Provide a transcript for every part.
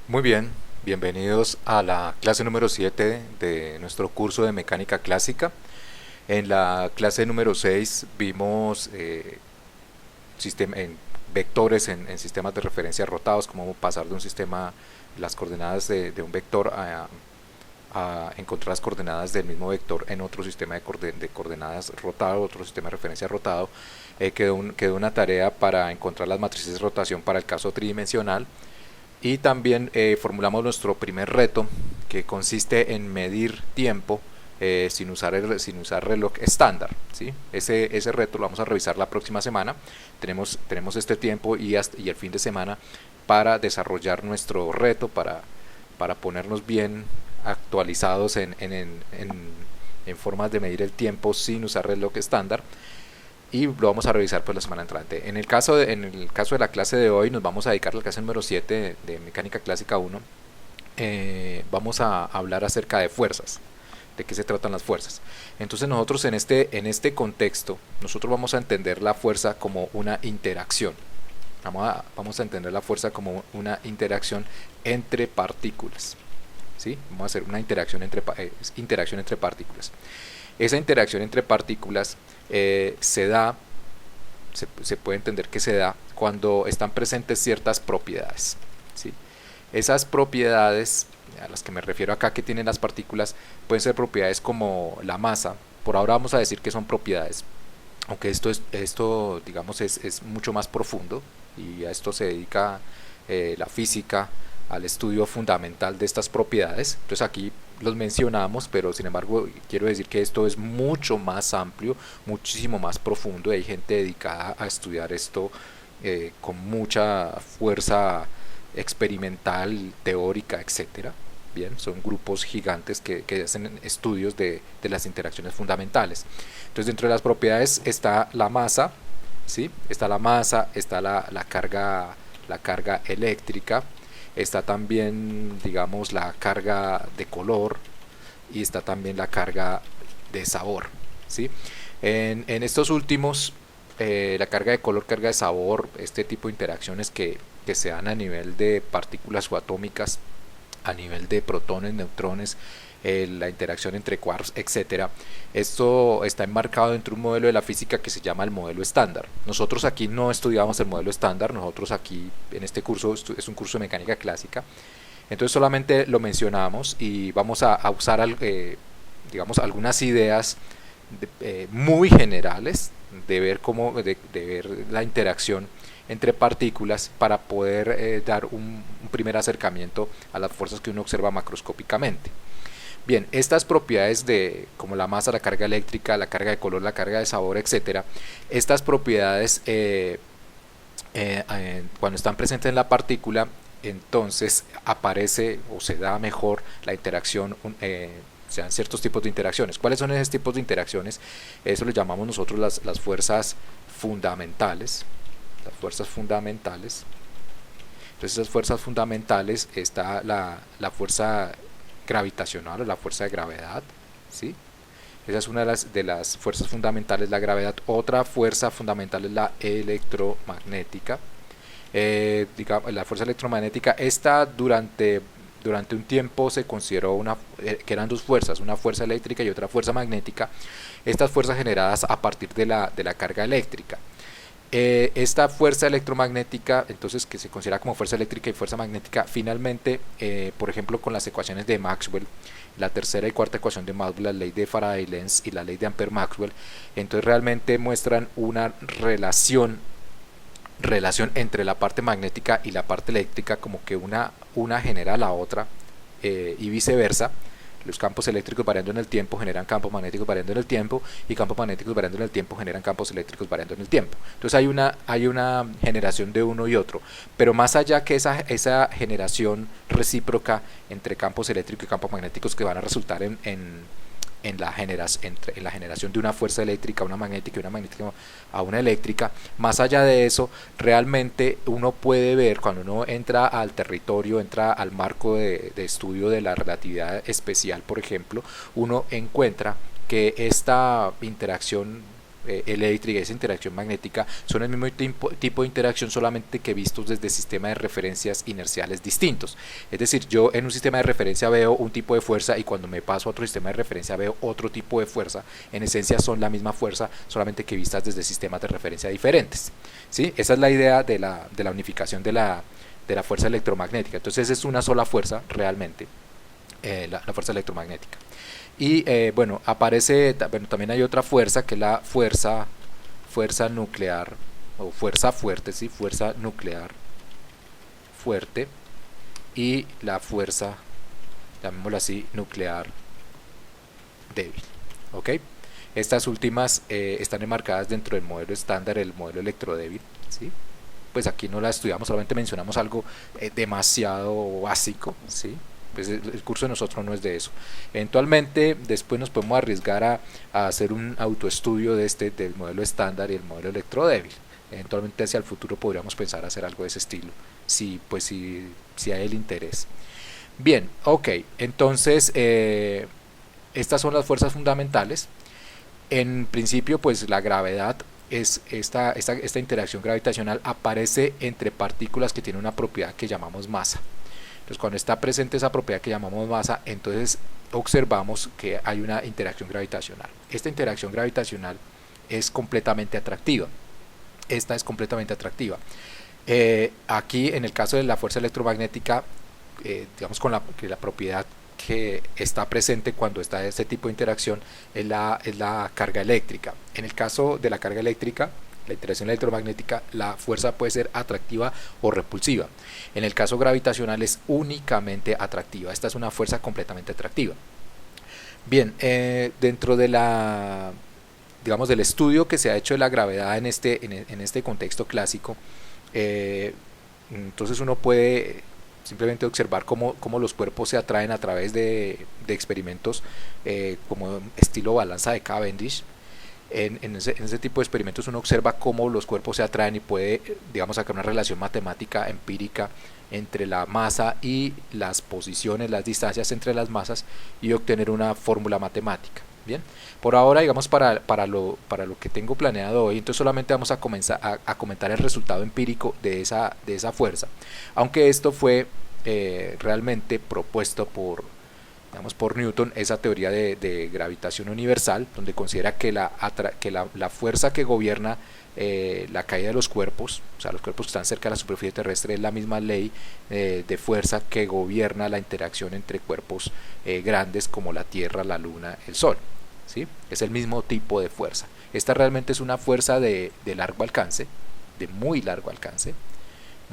Muy bien, bienvenidos a la clase número 7 de nuestro curso de mecánica clásica. En la clase número 6 vimos en vectores en sistemas de referencia rotados, cómo pasar de un sistema, las coordenadas de un vector a encontrar las coordenadas del mismo vector en otro sistema de coordenadas rotado, otro sistema de referencia rotado. Quedó una tarea para encontrar las matrices de rotación para el caso tridimensional. Y también formulamos nuestro primer reto, que consiste en medir tiempo sin usar reloj estándar. ¿Sí? Ese reto lo vamos a revisar la próxima semana. Tenemos este tiempo y el fin de semana para desarrollar nuestro reto, para ponernos bien actualizados en formas de medir el tiempo sin usar reloj estándar, y lo vamos a revisar pues la semana entrante. En el caso de la clase de hoy nos vamos a dedicar a la clase número 7 de Mecánica Clásica 1. Vamos a hablar acerca de fuerzas, de qué se tratan las fuerzas. Entonces nosotros en este contexto, nosotros vamos a entender la fuerza como una interacción. Vamos a entender la fuerza como una interacción entre partículas. ¿Sí? Vamos a hacer una interacción entre partículas. Esa interacción entre partículas se puede entender que se da cuando están presentes ciertas propiedades. ¿Sí? Esas propiedades a las que me refiero acá, que tienen las partículas, pueden ser propiedades como la masa. Por ahora vamos a decir que son propiedades, aunque esto digamos es mucho más profundo, y a esto se dedica la física, al estudio fundamental de estas propiedades. Entonces aquí los mencionamos, pero sin embargo quiero decir que esto es mucho más amplio, muchísimo más profundo, y hay gente dedicada a estudiar esto con mucha fuerza experimental, teórica, etcétera. Bien, son grupos gigantes que hacen estudios de las interacciones fundamentales. Entonces, dentro de las propiedades está la masa, ¿sí? Está la masa, está la carga eléctrica, está también, digamos, la carga de color, y está también la carga de sabor. ¿Sí? En estos últimos, la carga de color, carga de sabor, este tipo de interacciones que se dan a nivel de partículas subatómicas, a nivel de protones, neutrones, la interacción entre quarks, etcétera. Esto está enmarcado dentro de un modelo de la física que se llama el modelo estándar. Nosotros aquí no estudiamos el modelo estándar, nosotros aquí en este curso es un curso de mecánica clásica. Entonces solamente lo mencionamos y vamos a usar digamos algunas ideas muy generales de ver la interacción entre partículas para poder dar un primer acercamiento a las fuerzas que uno observa macroscópicamente. Bien, estas propiedades como la masa, la carga eléctrica, la carga de color, la carga de sabor, etcétera, estas propiedades cuando están presentes en la partícula, entonces aparece o se da mejor la interacción, se dan ciertos tipos de interacciones. ¿Cuáles son esos tipos de interacciones? Eso lo llamamos nosotros las fuerzas fundamentales. Las fuerzas fundamentales. Entonces, esas fuerzas fundamentales, está la fuerza gravitacional o la fuerza de gravedad. ¿Sí? Esa es una de las fuerzas fundamentales, la gravedad. Otra fuerza fundamental es la electromagnética. Digamos, la fuerza electromagnética, esta durante un tiempo se consideró que eran dos fuerzas, una fuerza eléctrica y otra fuerza magnética. Estas fuerzas generadas a partir de la carga eléctrica. Esta fuerza electromagnética, entonces, que se considera como fuerza eléctrica y fuerza magnética, finalmente, por ejemplo, con las ecuaciones de Maxwell, la tercera y cuarta ecuación de Maxwell, la ley de Faraday-Lenz y la ley de Ampère-Maxwell, entonces realmente muestran una relación entre la parte magnética y la parte eléctrica, como que una genera a la otra, y viceversa. Los campos eléctricos variando en el tiempo generan campos magnéticos variando en el tiempo, y campos magnéticos variando en el tiempo generan campos eléctricos variando en el tiempo. Entonces hay una generación de uno y otro, pero más allá que esa generación recíproca entre campos eléctricos y campos magnéticos que van a resultar en la generación de una fuerza eléctrica a una magnética y una magnética a una eléctrica. Más allá de eso, realmente uno puede ver, cuando uno entra al territorio, entra al marco de estudio de la relatividad especial, por ejemplo, uno encuentra que esta interacción eléctrica y esa interacción magnética son el mismo tipo de interacción, solamente que vistos desde sistemas de referencias inerciales distintos. Es decir, yo en un sistema de referencia veo un tipo de fuerza y cuando me paso a otro sistema de referencia veo otro tipo de fuerza. En esencia son la misma fuerza, solamente que vistas desde sistemas de referencia diferentes, ¿sí? Esa es la idea de la unificación de la fuerza electromagnética. Entonces es una sola fuerza realmente, la fuerza electromagnética. Y bueno, aparece, bueno, también hay otra fuerza, que es la fuerza nuclear, o fuerza fuerte, ¿sí? Fuerza nuclear fuerte, y la fuerza, llamémosla así, nuclear débil. ¿Ok? Estas últimas están enmarcadas dentro del modelo estándar, el modelo electrodébil, ¿sí? Pues aquí no la estudiamos, solamente mencionamos algo demasiado básico, ¿sí? Pues el curso de nosotros no es de eso. Eventualmente después nos podemos arriesgar a hacer un autoestudio del modelo estándar y el modelo electrodébil. Eventualmente hacia el futuro podríamos pensar hacer algo de ese estilo, si hay el interés. Bien, ok, entonces estas son las fuerzas fundamentales. En principio, pues la gravedad es esta interacción gravitacional aparece entre partículas que tienen una propiedad que llamamos masa. Entonces, cuando está presente esa propiedad que llamamos masa, entonces observamos que hay una interacción gravitacional. Esta interacción gravitacional es completamente atractiva. Esta es completamente atractiva. Aquí, en el caso de la fuerza electromagnética, digamos con la propiedad que está presente cuando está este tipo de interacción es la carga eléctrica. En el caso de la carga eléctrica, la interacción electromagnética, la fuerza puede ser atractiva o repulsiva. En el caso gravitacional es únicamente atractiva. Esta es una fuerza completamente atractiva. Bien, dentro de digamos, del estudio que se ha hecho de la gravedad en este contexto clásico, entonces uno puede simplemente observar cómo los cuerpos se atraen a través de experimentos como estilo balanza de Cavendish. En ese tipo de experimentos uno observa cómo los cuerpos se atraen y puede, digamos, sacar una relación matemática empírica entre la masa y las posiciones, las distancias entre las masas, y obtener una fórmula matemática. Bien, por ahora, digamos, para lo que tengo planeado hoy, entonces solamente vamos a comenzar a comentar el resultado empírico de esa fuerza, aunque esto fue realmente propuesto por Newton, esa teoría de gravitación universal, donde considera que la fuerza que gobierna la caída de los cuerpos, o sea, los cuerpos que están cerca de la superficie terrestre, es la misma ley de fuerza que gobierna la interacción entre cuerpos grandes como la Tierra, la Luna, el Sol, ¿sí? Es el mismo tipo de fuerza. Esta realmente es una fuerza de largo alcance, de muy largo alcance,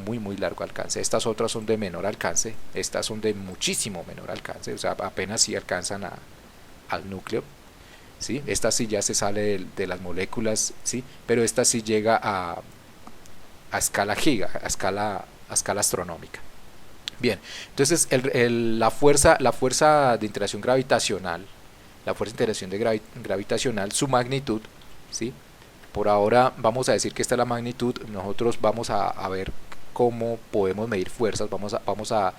muy largo alcance. Estas otras son de menor alcance, estas son de muchísimo menor alcance, o sea, apenas si alcanzan al núcleo, ¿sí? Esta sí ya se sale de las moléculas, ¿sí? Pero esta sí llega a escala giga, a escala astronómica. Bien, entonces la fuerza de interacción gravitacional, gravitacional, su magnitud, ¿sí? Por ahora vamos a decir que esta es la magnitud. Nosotros vamos a ver cómo podemos medir fuerzas, vamos a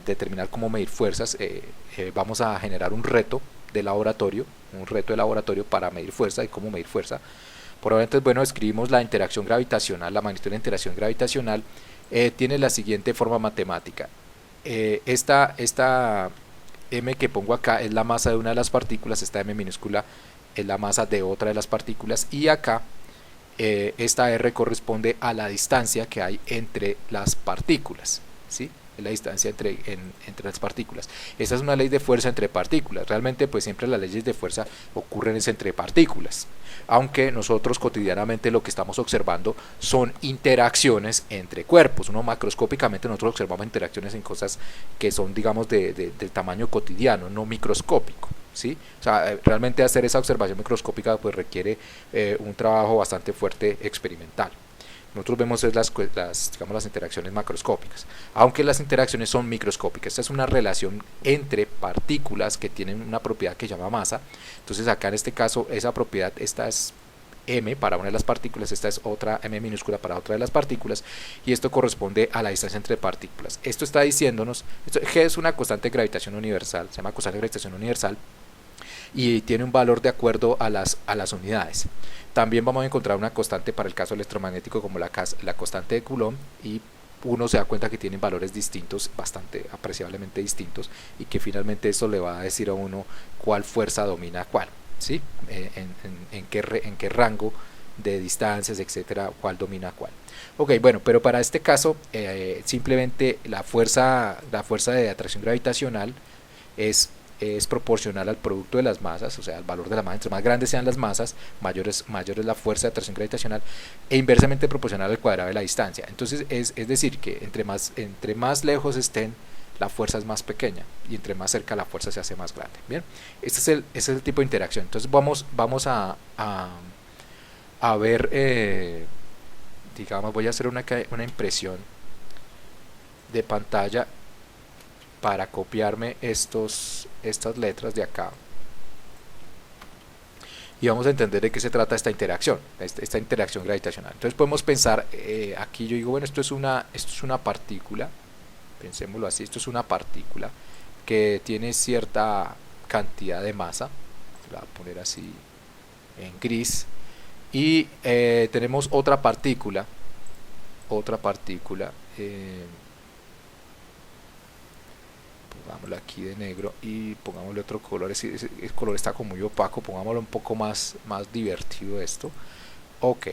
determinar cómo medir fuerzas. Vamos a generar un reto de laboratorio para medir fuerza y cómo medir fuerza. Por ahora, entonces, bueno, escribimos la interacción gravitacional, la magnitud de la interacción gravitacional. Tiene la siguiente forma matemática. Esta m que pongo acá es la masa de una de las partículas, esta m minúscula es la masa de otra de las partículas, y acá esta r corresponde a la distancia que hay entre las partículas, ¿sí? Es la distancia entre las partículas. Esta es una ley de fuerza entre partículas. Realmente, pues siempre las leyes de fuerza ocurren entre partículas, aunque nosotros cotidianamente lo que estamos observando son interacciones entre cuerpos. Macroscópicamente nosotros observamos interacciones en cosas que son, digamos, del tamaño cotidiano, no microscópico, ¿sí? O sea, realmente hacer esa observación microscópica pues requiere un trabajo bastante fuerte experimental. Nosotros vemos las interacciones macroscópicas, aunque las interacciones son microscópicas. Esta es una relación entre partículas que tienen una propiedad que se llama masa. Entonces acá en este caso esa propiedad, esta es m para una de las partículas, esta es otra m minúscula para otra de las partículas, y esto corresponde a la distancia entre partículas. Esto está diciéndonos, G es una constante de gravitación universal, se llama constante de gravitación universal, y tiene un valor de acuerdo a las unidades. También vamos a encontrar una constante para el caso electromagnético como la constante de Coulomb, y uno se da cuenta que tienen valores distintos, bastante apreciablemente distintos, y que finalmente esto le va a decir a uno cuál fuerza domina cuál, ¿sí? En qué rango de distancias, etcétera, cuál domina cuál. Ok, bueno, pero para este caso simplemente la fuerza de atracción gravitacional es proporcional al producto de las masas, o sea, al valor de la masa. Entre más grandes sean las masas, mayor es la fuerza de atracción gravitacional, e inversamente proporcional al cuadrado de la distancia. Entonces es decir que entre más lejos estén, la fuerza es más pequeña, y entre más cerca la fuerza se hace más grande. Bien, ese es el tipo de interacción. Entonces vamos a ver, digamos, voy a hacer una impresión de pantalla para copiarme estas letras de acá, y vamos a entender de qué se trata esta interacción gravitacional. Entonces podemos pensar, aquí yo digo, bueno, esto es una partícula, pensémoslo así, esto es una partícula que tiene cierta cantidad de masa, la voy a poner así en gris, y tenemos otra partícula, pongámoslo aquí de negro y pongámosle otro color. Ese color está como muy opaco, pongámoslo un poco más divertido esto. Ok,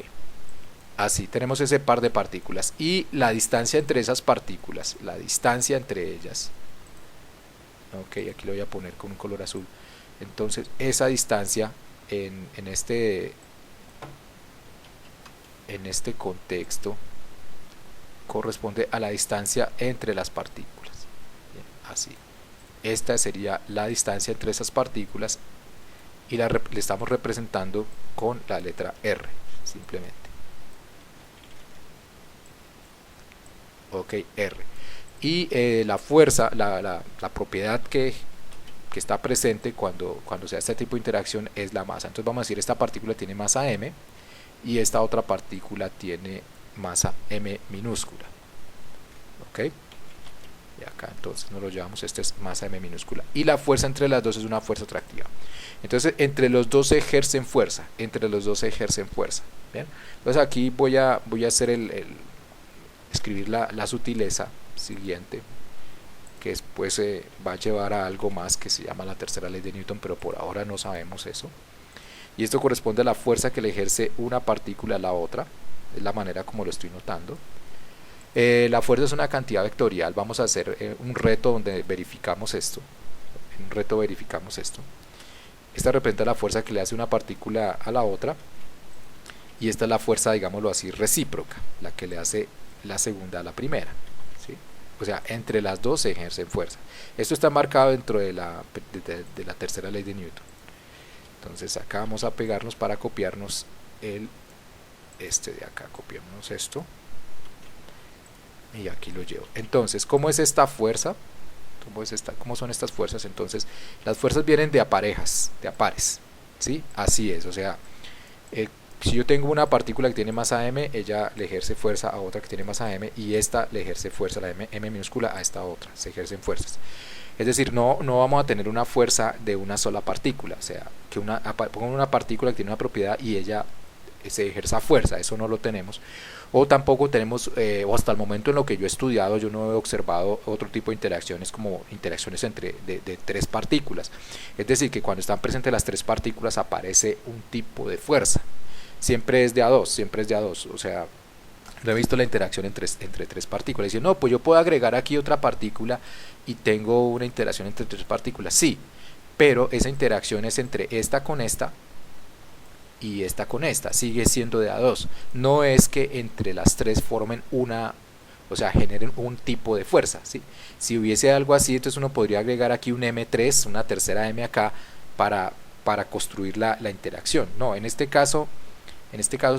así tenemos ese par de partículas, y la distancia entre esas partículas, la distancia entre ellas, ok, aquí lo voy a poner con un color azul. Entonces esa distancia en este contexto corresponde a la distancia entre las partículas. Bien, así, esta sería la distancia entre esas partículas, y le estamos representando con la letra R simplemente. Ok, R. Y la fuerza, la propiedad que está presente cuando se da este tipo de interacción es la masa. Entonces vamos a decir, esta partícula tiene masa m, y esta otra partícula tiene masa m minúscula. Ok, y acá entonces nos lo llevamos, esta es masa m minúscula, y la fuerza entre las dos es una fuerza atractiva. Entonces entre los dos se ejercen fuerza, ¿bien? Entonces aquí voy a hacer escribir la sutileza siguiente, que después va a llevar a algo más que se llama la tercera ley de Newton, pero por ahora no sabemos eso. Y esto corresponde a la fuerza que le ejerce una partícula a la otra, es la manera como lo estoy notando. La fuerza es una cantidad vectorial. Vamos a hacer un reto donde verificamos esto. Esta representa la fuerza que le hace una partícula a la otra, y esta es la fuerza, digámoslo así, recíproca, la que le hace la segunda a la primera, ¿sí? O sea, entre las dos se ejercen fuerza. Esto está marcado dentro de la tercera ley de Newton. Entonces acá vamos a pegarnos para copiarnos este de acá, copiamos esto y aquí lo llevo. Entonces, ¿cómo es esta fuerza? ¿Cómo son estas fuerzas? Entonces, las fuerzas vienen de pares, ¿sí? Así es, o sea, si yo tengo una partícula que tiene masa m, ella le ejerce fuerza a otra que tiene masa m, y esta le ejerce fuerza, la m minúscula, a esta otra, se ejercen fuerzas. Es decir, no vamos a tener una fuerza de una sola partícula, o sea, que pongo una partícula que tiene una propiedad y ella se ejerza fuerza, eso no lo tenemos. O tampoco tenemos, o hasta el momento en lo que yo he estudiado, yo no he observado otro tipo de interacciones como interacciones entre de tres partículas. Es decir, que cuando están presentes las tres partículas aparece un tipo de fuerza. Siempre es de A2, o sea, no he visto la interacción entre tres partículas. Dicen, no, pues yo puedo agregar aquí otra partícula y tengo una interacción entre tres partículas. Sí, pero esa interacción es entre esta con esta y esta con esta, sigue siendo de A2. No es que entre las tres formen o sea, generen un tipo de fuerza, ¿sí? Si hubiese algo así, entonces uno podría agregar aquí un M3, una tercera M acá, para construir la interacción. No, en este caso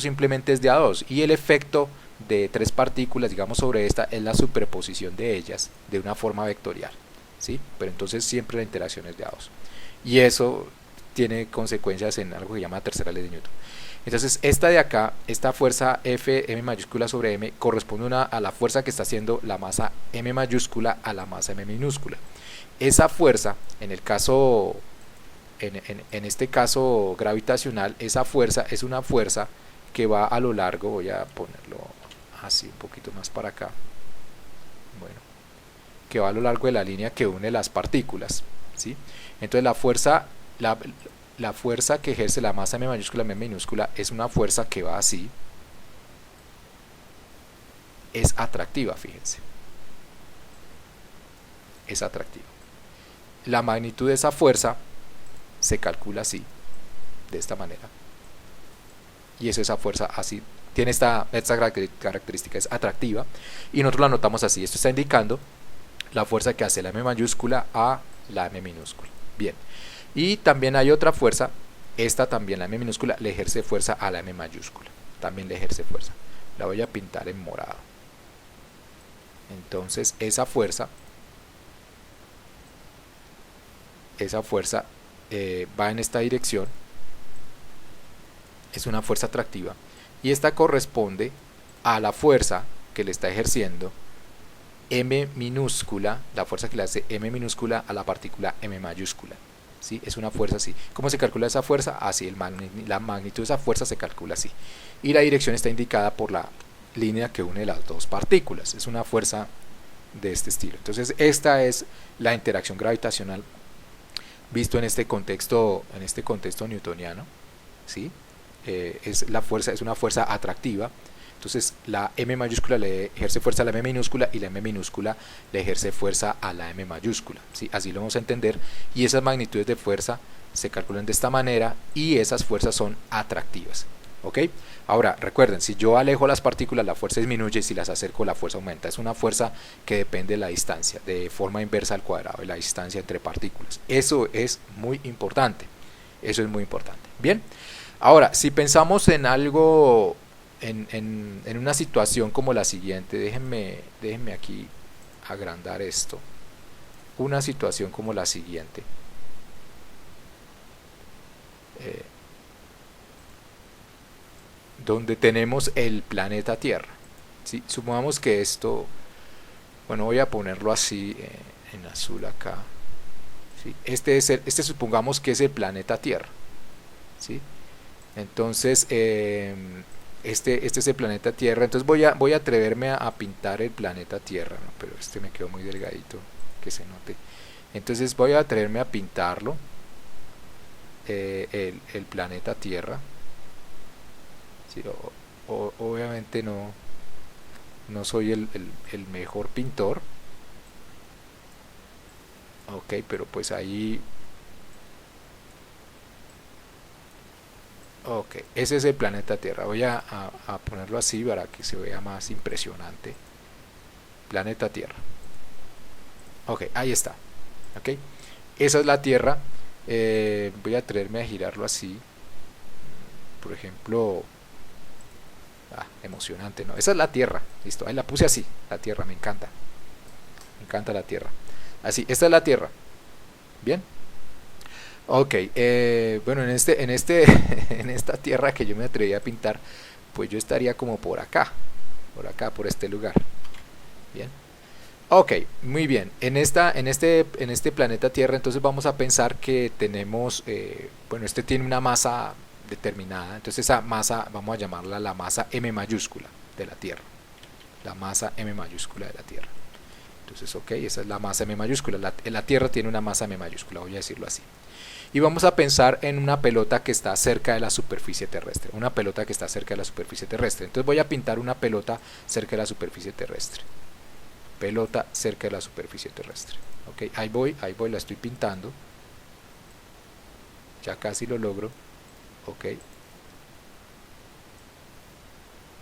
simplemente es de A2, y el efecto de tres partículas, digamos, sobre esta es la superposición de ellas de una forma vectorial, ¿sí? Pero entonces siempre la interacción es de A2, y eso tiene consecuencias en algo que se llama tercera ley de Newton. Entonces esta de acá, esta fuerza F m mayúscula sobre m, corresponde a la fuerza que está haciendo la masa m mayúscula a la masa m minúscula. Esa fuerza, en el caso en este caso gravitacional, esa fuerza es una fuerza que va a lo largo, voy a ponerlo así un poquito más para acá, bueno, que va a lo largo de la línea que une las partículas, ¿sí? Entonces la fuerza que ejerce la masa m mayúscula m minúscula es una fuerza que va así, es atractiva, fíjense, es atractiva. La magnitud de esa fuerza se calcula así, de esta manera, y eso, esa fuerza así tiene esta característica, es atractiva, y nosotros la notamos así. Esto está indicando la fuerza que hace la m mayúscula a la m minúscula. Bien, y también hay otra fuerza, esta también, la m minúscula, le ejerce fuerza a la m mayúscula, también le ejerce fuerza. La voy a pintar en morado. Entonces esa fuerza va en esta dirección, es una fuerza atractiva, y esta corresponde a la fuerza que le está ejerciendo m minúscula, la fuerza que le hace m minúscula a la partícula m mayúscula, ¿sí? Es una fuerza así. ¿Cómo se calcula esa fuerza? Así, la magnitud de esa fuerza se calcula así, y la dirección está indicada por la línea que une las dos partículas. Es una fuerza de este estilo. Entonces esta es la interacción gravitacional visto en este contexto newtoniano, ¿sí? Es una fuerza atractiva. Entonces la m mayúscula le ejerce fuerza a la m minúscula y la m minúscula le ejerce fuerza a la m mayúscula, ¿sí? Así lo vamos a entender, y esas magnitudes de fuerza se calculan de esta manera, y esas fuerzas son atractivas, ¿ok? Ahora recuerden, si yo alejo las partículas la fuerza disminuye, y si las acerco la fuerza aumenta. Es una fuerza que depende de la distancia, de forma inversa al cuadrado de la distancia entre partículas. Eso es muy importante, eso es muy importante. Bien, ahora si pensamos en algo, en una situación como la siguiente, déjenme aquí agrandar esto. Una situación como la siguiente, donde tenemos el planeta Tierra, ¿sí? Supongamos que esto, bueno, voy a ponerlo así en azul acá, ¿sí? Este supongamos que es el planeta Tierra, ¿sí? Entonces este es el planeta Tierra. Entonces voy a atreverme a pintar el planeta Tierra, ¿no? Pero este me quedó muy delgadito, que se note. Entonces voy a atreverme a pintarlo, el planeta Tierra, ¿sí? Obviamente no soy el mejor pintor, ok, pero pues ahí, ok, ese es el planeta Tierra. Voy a ponerlo así para que se vea más impresionante. Planeta Tierra, ok, ahí está, ok, esa es la Tierra. Voy a atreverme a girarlo así, por ejemplo. Emocionante, ¿no? Esa es la Tierra, listo, ahí la puse así, la Tierra, me encanta la Tierra, así, esta es la Tierra, bien, ok, bueno, en esta Tierra que yo me atreví a pintar, pues yo estaría como por acá, por este lugar, bien, ok, muy bien. En este planeta Tierra, entonces vamos a pensar que tenemos, bueno, este tiene una masa determinada, entonces esa masa vamos a llamarla la masa m mayúscula de la Tierra, la masa m mayúscula de la Tierra. Entonces, ok, esa es la masa m mayúscula, la Tierra tiene una masa m mayúscula, voy a decirlo así. Y vamos a pensar en una pelota que está cerca de la superficie terrestre, entonces voy a pintar una pelota cerca de la superficie terrestre, ok, ahí voy, la estoy pintando, ya casi lo logro, ok,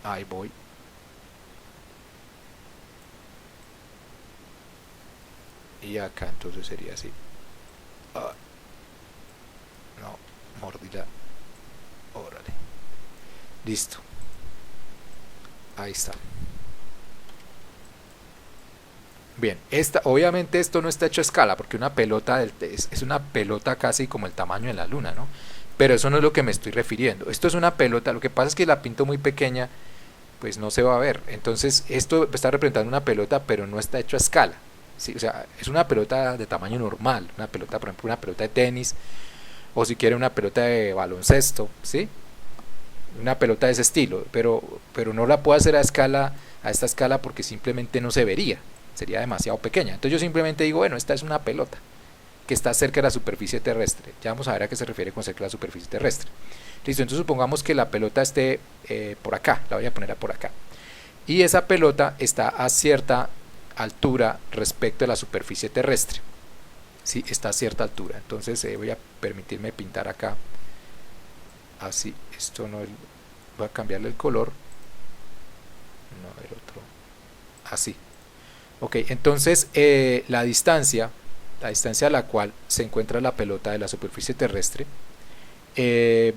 ahí voy, y acá entonces sería así, no, mordida, órale, listo, ahí está. Bien, obviamente esto no está hecho a escala, porque una pelota es una pelota casi como el tamaño de la luna, ¿no? Pero eso no es lo que me estoy refiriendo. Esto es una pelota, lo que pasa es que la pinto muy pequeña, pues no se va a ver. Entonces esto está representando una pelota, pero no está hecho a escala, ¿sí? O sea, es una pelota de tamaño normal, una pelota, por ejemplo, una pelota de tenis, o si quiere una pelota de baloncesto, ¿sí? Una pelota de ese estilo, pero no la puedo hacer a esta escala porque simplemente no se vería, sería demasiado pequeña. Entonces yo simplemente digo, bueno, esta es una pelota que está cerca de la superficie terrestre. Ya vamos a ver a qué se refiere con cerca de la superficie terrestre. Listo, entonces supongamos que la pelota esté por acá, la voy a poner por acá. Y esa pelota está a cierta altura respecto a la superficie terrestre. Sí, está a cierta altura. Entonces voy a permitirme pintar acá. Así, esto no es, voy a cambiarle el color. No, el otro. Así. Ok, entonces la distancia a la cual se encuentra la pelota de la superficie terrestre,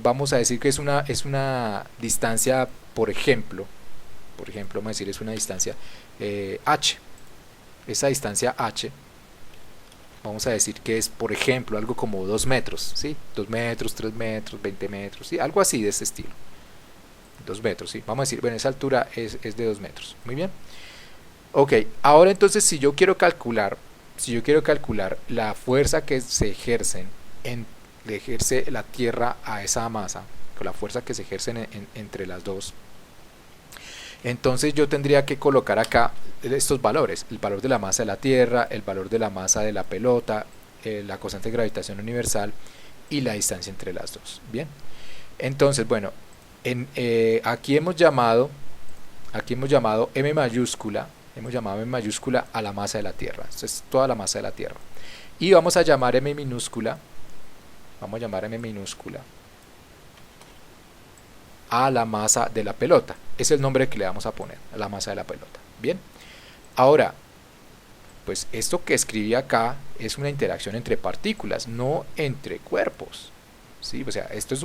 vamos a decir que es una distancia, por ejemplo, vamos a decir es una distancia h. Esa distancia h, vamos a decir que es, por ejemplo, algo como 2 metros, ¿sí? 2 metros, 3 metros, 20 metros, ¿sí? Algo así de este estilo. 2 metros, ¿sí? Vamos a decir, bueno, esa altura es de 2 metros. Muy bien. Ok, ahora entonces si yo quiero calcular la fuerza que se ejerce la Tierra a esa masa, con la fuerza que se ejerce entre las dos, entonces yo tendría que colocar acá estos valores, el valor de la masa de la Tierra, el valor de la masa de la pelota, la constante de gravitación universal y la distancia entre las dos. Bien, entonces bueno, aquí hemos llamado M mayúscula, a la masa de la Tierra. Esto es toda la masa de la Tierra. Y vamos a llamar M minúscula, a la masa de la pelota. Es el nombre que le vamos a poner a la masa de la pelota. Bien, ahora, pues esto que escribí acá es una interacción entre partículas, no entre cuerpos, ¿sí? O sea, estos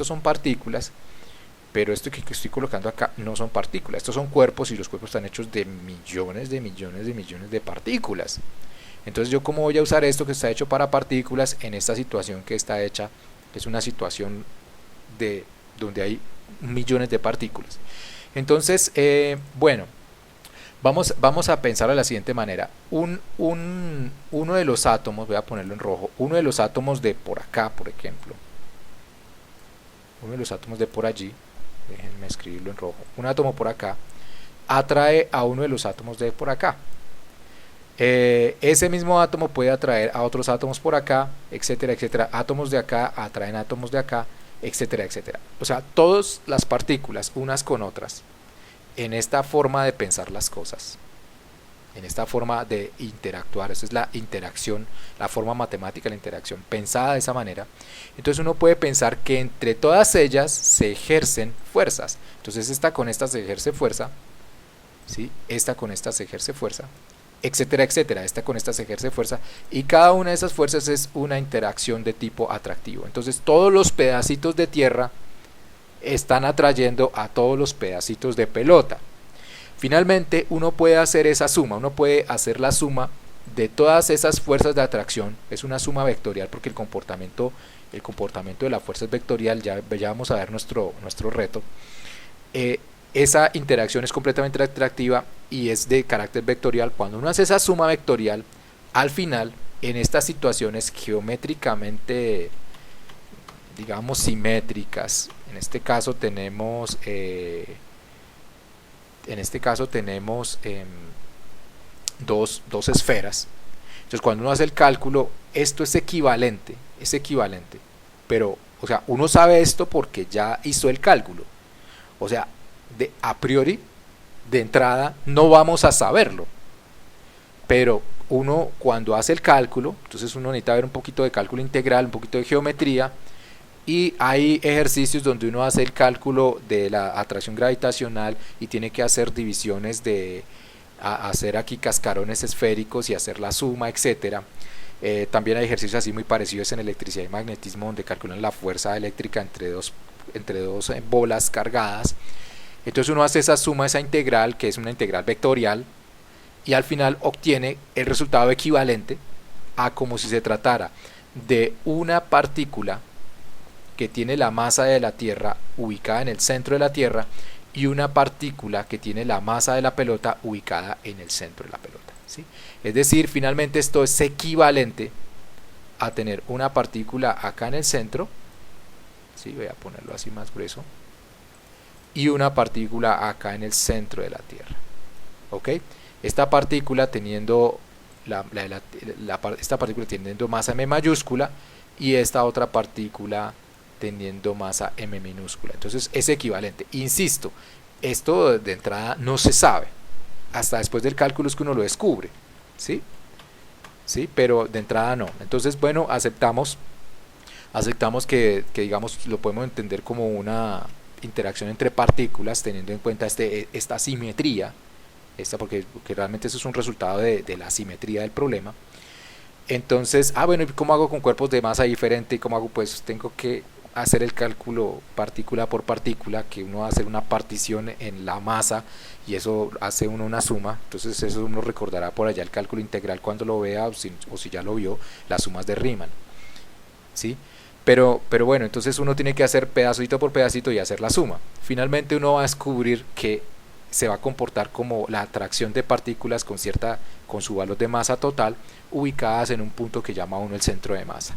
son partículas, pero esto que estoy colocando acá no son partículas, estos son cuerpos, y los cuerpos están hechos de millones de partículas. Entonces yo cómo voy a usar esto que está hecho para partículas en esta situación que está hecha, que es una situación donde hay millones de partículas. Entonces, bueno, vamos a pensar de la siguiente manera. Uno de los átomos, voy a ponerlo en rojo, uno de los átomos de por acá, por ejemplo, uno de los átomos de por allí, déjenme escribirlo en rojo, un átomo por acá atrae a uno de los átomos de por acá. Ese mismo átomo puede atraer a otros átomos por acá, etcétera, etcétera. Átomos de acá atraen átomos de acá, etcétera, etcétera. O sea, todas las partículas unas con otras, en esta forma de pensar las cosas, en esta forma de interactuar, esa es la interacción, la forma matemática de la interacción, pensada de esa manera. Entonces uno puede pensar que entre todas ellas se ejercen fuerzas. Entonces esta con esta se ejerce fuerza, ¿sí? Esta con esta se ejerce fuerza, etcétera, etcétera. Esta con esta se ejerce fuerza, y cada una de esas fuerzas es una interacción de tipo atractivo. Entonces todos los pedacitos de tierra están atrayendo a todos los pedacitos de pelota. Finalmente uno puede hacer esa suma, uno puede hacer la suma de todas esas fuerzas de atracción. Es una suma vectorial porque el comportamiento de la fuerza es vectorial. Ya vamos a ver nuestro reto. Esa interacción es completamente atractiva y es de carácter vectorial. Cuando uno hace esa suma vectorial, al final, en estas situaciones geométricamente, digamos, simétricas, en este caso tenemos dos esferas. Entonces cuando uno hace el cálculo, esto es equivalente, pero, o sea, uno sabe esto porque ya hizo el cálculo. O sea, a priori, de entrada, no vamos a saberlo, pero uno cuando hace el cálculo, entonces uno necesita ver un poquito de cálculo integral, un poquito de geometría, y hay ejercicios donde uno hace el cálculo de la atracción gravitacional y tiene que hacer divisiones hacer aquí cascarones esféricos y hacer la suma, etcétera. También hay ejercicios así muy parecidos en electricidad y magnetismo donde calculan la fuerza eléctrica entre dos bolas cargadas. Entonces uno hace esa suma, esa integral, que es una integral vectorial, y al final obtiene el resultado equivalente a como si se tratara de una partícula que tiene la masa de la Tierra ubicada en el centro de la Tierra y una partícula que tiene la masa de la pelota ubicada en el centro de la pelota, ¿sí? Es decir, finalmente esto es equivalente a tener una partícula acá en el centro, ¿sí? Voy a ponerlo así más grueso, y una partícula acá en el centro de la Tierra. ¿Ok? Esta partícula teniendo esta partícula teniendo masa m mayúscula y esta otra partícula teniendo masa m minúscula. Entonces es equivalente. Insisto, esto de entrada no se sabe. Hasta después del cálculo es que uno lo descubre. ¿Sí? ¿Sí? Pero de entrada no. Entonces, bueno, aceptamos que digamos lo podemos entender como una interacción entre partículas teniendo en cuenta esta simetría, porque realmente eso es un resultado de la simetría del problema. Entonces, bueno, ¿y cómo hago con cuerpos de masa diferente? ¿Y cómo hago? Pues tengo que hacer el cálculo partícula por partícula, que uno va a hacer una partición en la masa y eso hace uno una suma. Entonces eso uno recordará por allá el cálculo integral cuando lo vea, o si ya lo vio, las sumas de Riemann, ¿sí? Pero bueno, entonces uno tiene que hacer pedacito por pedacito y hacer la suma. Finalmente uno va a descubrir que se va a comportar como la atracción de partículas con su valor de masa total, ubicadas en un punto que llama uno el centro de masa.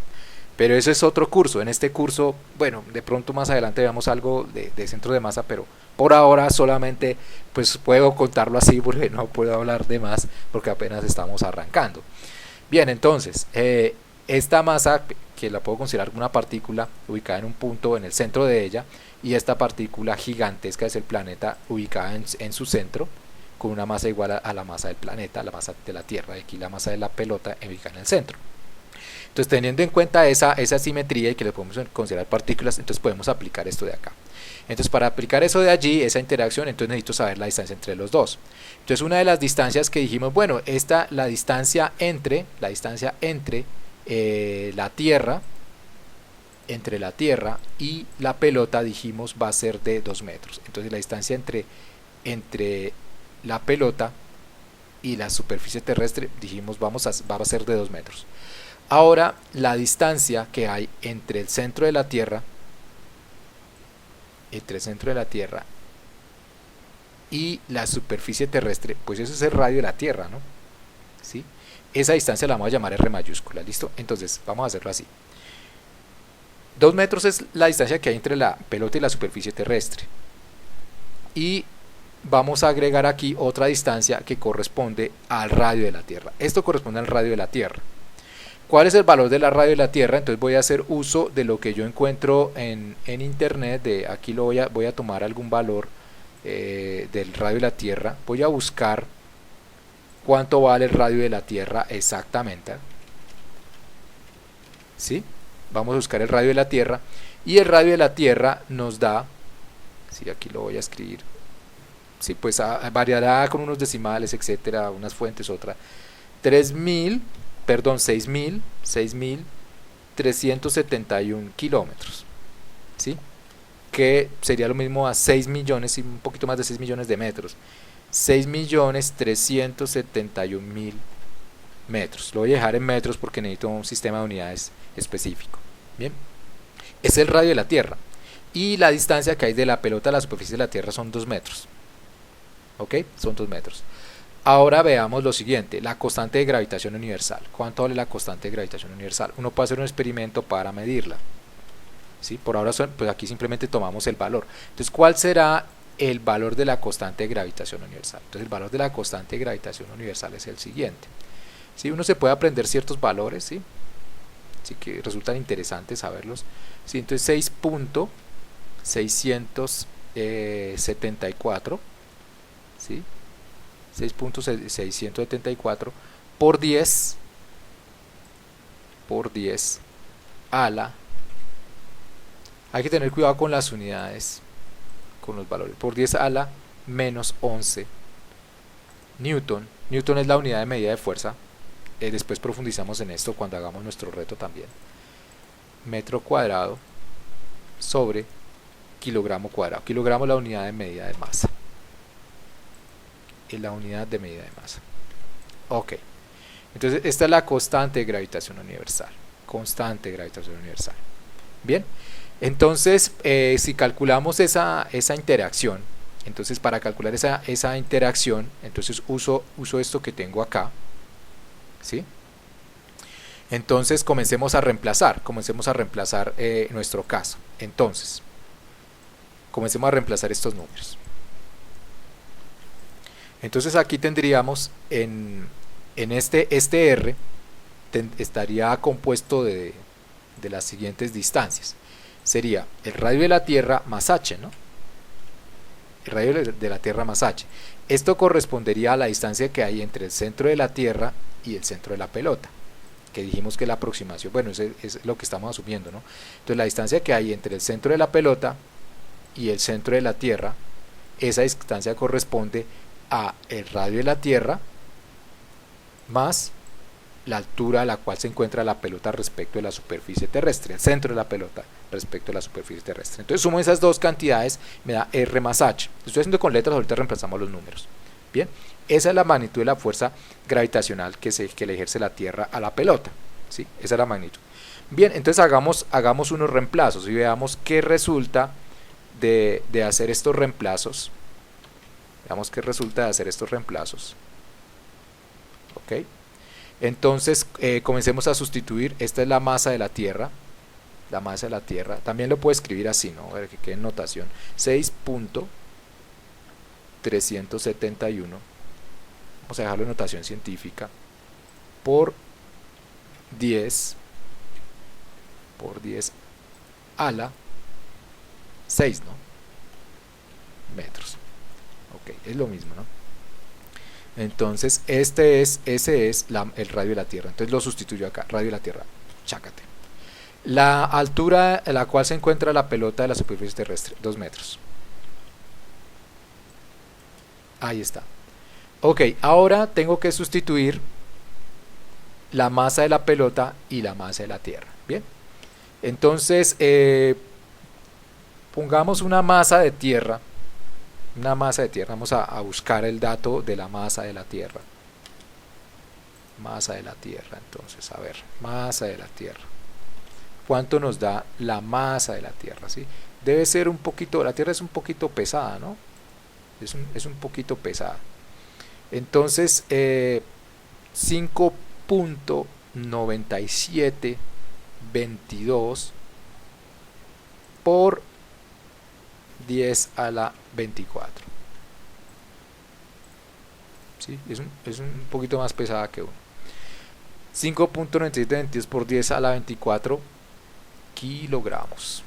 Pero eso es otro curso. En este curso, bueno, de pronto más adelante veamos algo de centro de masa, pero por ahora solamente pues puedo contarlo así porque no puedo hablar de más porque apenas estamos arrancando. Bien, entonces, esta masa, que la puedo considerar como una partícula ubicada en un punto en el centro de ella, y esta partícula gigantesca es el planeta ubicada en su centro, con una masa igual a la masa del planeta, la masa de la Tierra, y aquí la masa de la pelota ubicada en el centro. Entonces, teniendo en cuenta esa simetría y que le podemos considerar partículas, entonces podemos aplicar esto de acá. Entonces, para aplicar eso de allí, esa interacción, entonces necesito saber la distancia entre los dos. Entonces, una de las distancias que dijimos, bueno, la distancia entre la Tierra, y la pelota, dijimos, va a ser de 2 metros. Entonces la distancia entre la pelota y la superficie terrestre, dijimos, va a ser de 2 metros. Ahora, la distancia que hay entre el centro de la Tierra y la superficie terrestre, pues eso es el radio de la Tierra, ¿no? ¿Sí? Esa distancia la vamos a llamar R mayúscula, ¿listo? Entonces vamos a hacerlo así. 2 metros es la distancia que hay entre la pelota y la superficie terrestre. Y vamos a agregar aquí otra distancia que corresponde al radio de la Tierra. Esto corresponde al radio de la Tierra. ¿Cuál es el valor de la radio de la Tierra? Entonces voy a hacer uso de lo que yo encuentro en internet. Aquí voy a tomar algún valor del radio de la Tierra. Voy a buscar cuánto vale el radio de la Tierra exactamente. ¿Sí? Vamos a buscar el radio de la Tierra, y el radio de la Tierra nos da, sí, aquí lo voy a escribir, sí, pues variará con unos decimales, etcétera, unas fuentes, otra, 6.371 kilómetros, ¿sí? Que sería lo mismo a 6 millones y un poquito más de 6 millones de metros. 6.371.000 metros. Lo voy a dejar en metros porque necesito un sistema de unidades específico. Bien, es el radio de la Tierra, y la distancia que hay de la pelota a la superficie de la Tierra son 2 metros. ¿Ok? Son 2 metros. Ahora veamos lo siguiente, la constante de gravitación universal. ¿Cuánto vale la constante de gravitación universal? Uno puede hacer un experimento para medirla. ¿Sí? Por ahora pues aquí simplemente tomamos el valor. Entonces, ¿cuál será el valor de la constante de gravitación universal? Entonces, el valor de la constante de gravitación universal es el siguiente. ¿Sí? Uno se puede aprender ciertos valores, ¿sí? Así que resultan interesantes saberlos. ¿Sí? Entonces 6.674, ¿sí? 6.674 por 10 a la, hay que tener cuidado con las unidades, con los valores, por 10 a la menos 11 Newton. Newton es la unidad de medida de fuerza. Después profundizamos en esto cuando hagamos nuestro reto también. Metro cuadrado sobre kilogramo cuadrado. Kilogramo es la unidad de medida de masa. Es la unidad de medida de masa. Ok. Entonces esta es la constante de gravitación universal. Constante de gravitación universal. Bien. Entonces si calculamos esa interacción, entonces para calcular esa interacción, entonces uso esto que tengo acá. ¿Sí? Entonces comencemos a reemplazar nuestro caso. Entonces, comencemos a reemplazar estos números. Entonces aquí tendríamos en este R estaría compuesto de las siguientes distancias. Sería el radio de la Tierra más h, ¿no? El radio de la Tierra más h. Esto correspondería a la distancia que hay entre el centro de la Tierra y el centro de la pelota, que dijimos que la aproximación, bueno, es lo que estamos asumiendo, ¿no? Entonces la distancia que hay entre el centro de la pelota y el centro de la Tierra, esa distancia corresponde a el radio de la Tierra más la altura a la cual se encuentra la pelota respecto de la superficie terrestre, el centro de la pelota respecto a la superficie terrestre. Entonces sumo esas dos cantidades, me da R más H. Estoy haciendo con letras, ahorita reemplazamos los números. Bien, esa es la magnitud de la fuerza gravitacional que le ejerce la Tierra a la pelota, ¿sí? Esa es la magnitud. Bien, entonces hagamos unos reemplazos y veamos qué resulta de hacer estos reemplazos. Veamos qué resulta de hacer estos reemplazos. Ok. Entonces comencemos a sustituir. Esta es la masa de la Tierra. La masa de la Tierra. También lo puedo escribir así, ¿no? A ver que quede en notación. 6.371. Vamos a dejarlo en notación científica. Por 10 a la 6, ¿no? Metros. Ok, es lo mismo, ¿no? Entonces ese es el radio de la Tierra. Entonces lo sustituyo acá, radio de la Tierra, chácate. La altura a la cual se encuentra la pelota de la superficie terrestre, 2 metros. Ahí está. Ok, ahora tengo que sustituir la masa de la pelota y la masa de la Tierra. Bien, entonces pongamos una masa de tierra. Vamos a buscar el dato de la masa de la Tierra. Masa de la Tierra, entonces, a ver, masa de la Tierra. ¿Cuánto nos da la masa de la Tierra? ¿Sí? Debe ser un poquito, la Tierra es un poquito pesada, ¿no? Es un poquito pesada. Entonces, 5.9722 por 10 a la 24. ¿Sí? Es un poquito más pesada que 1. 5.9722 por 10 a la 24 kilogramos.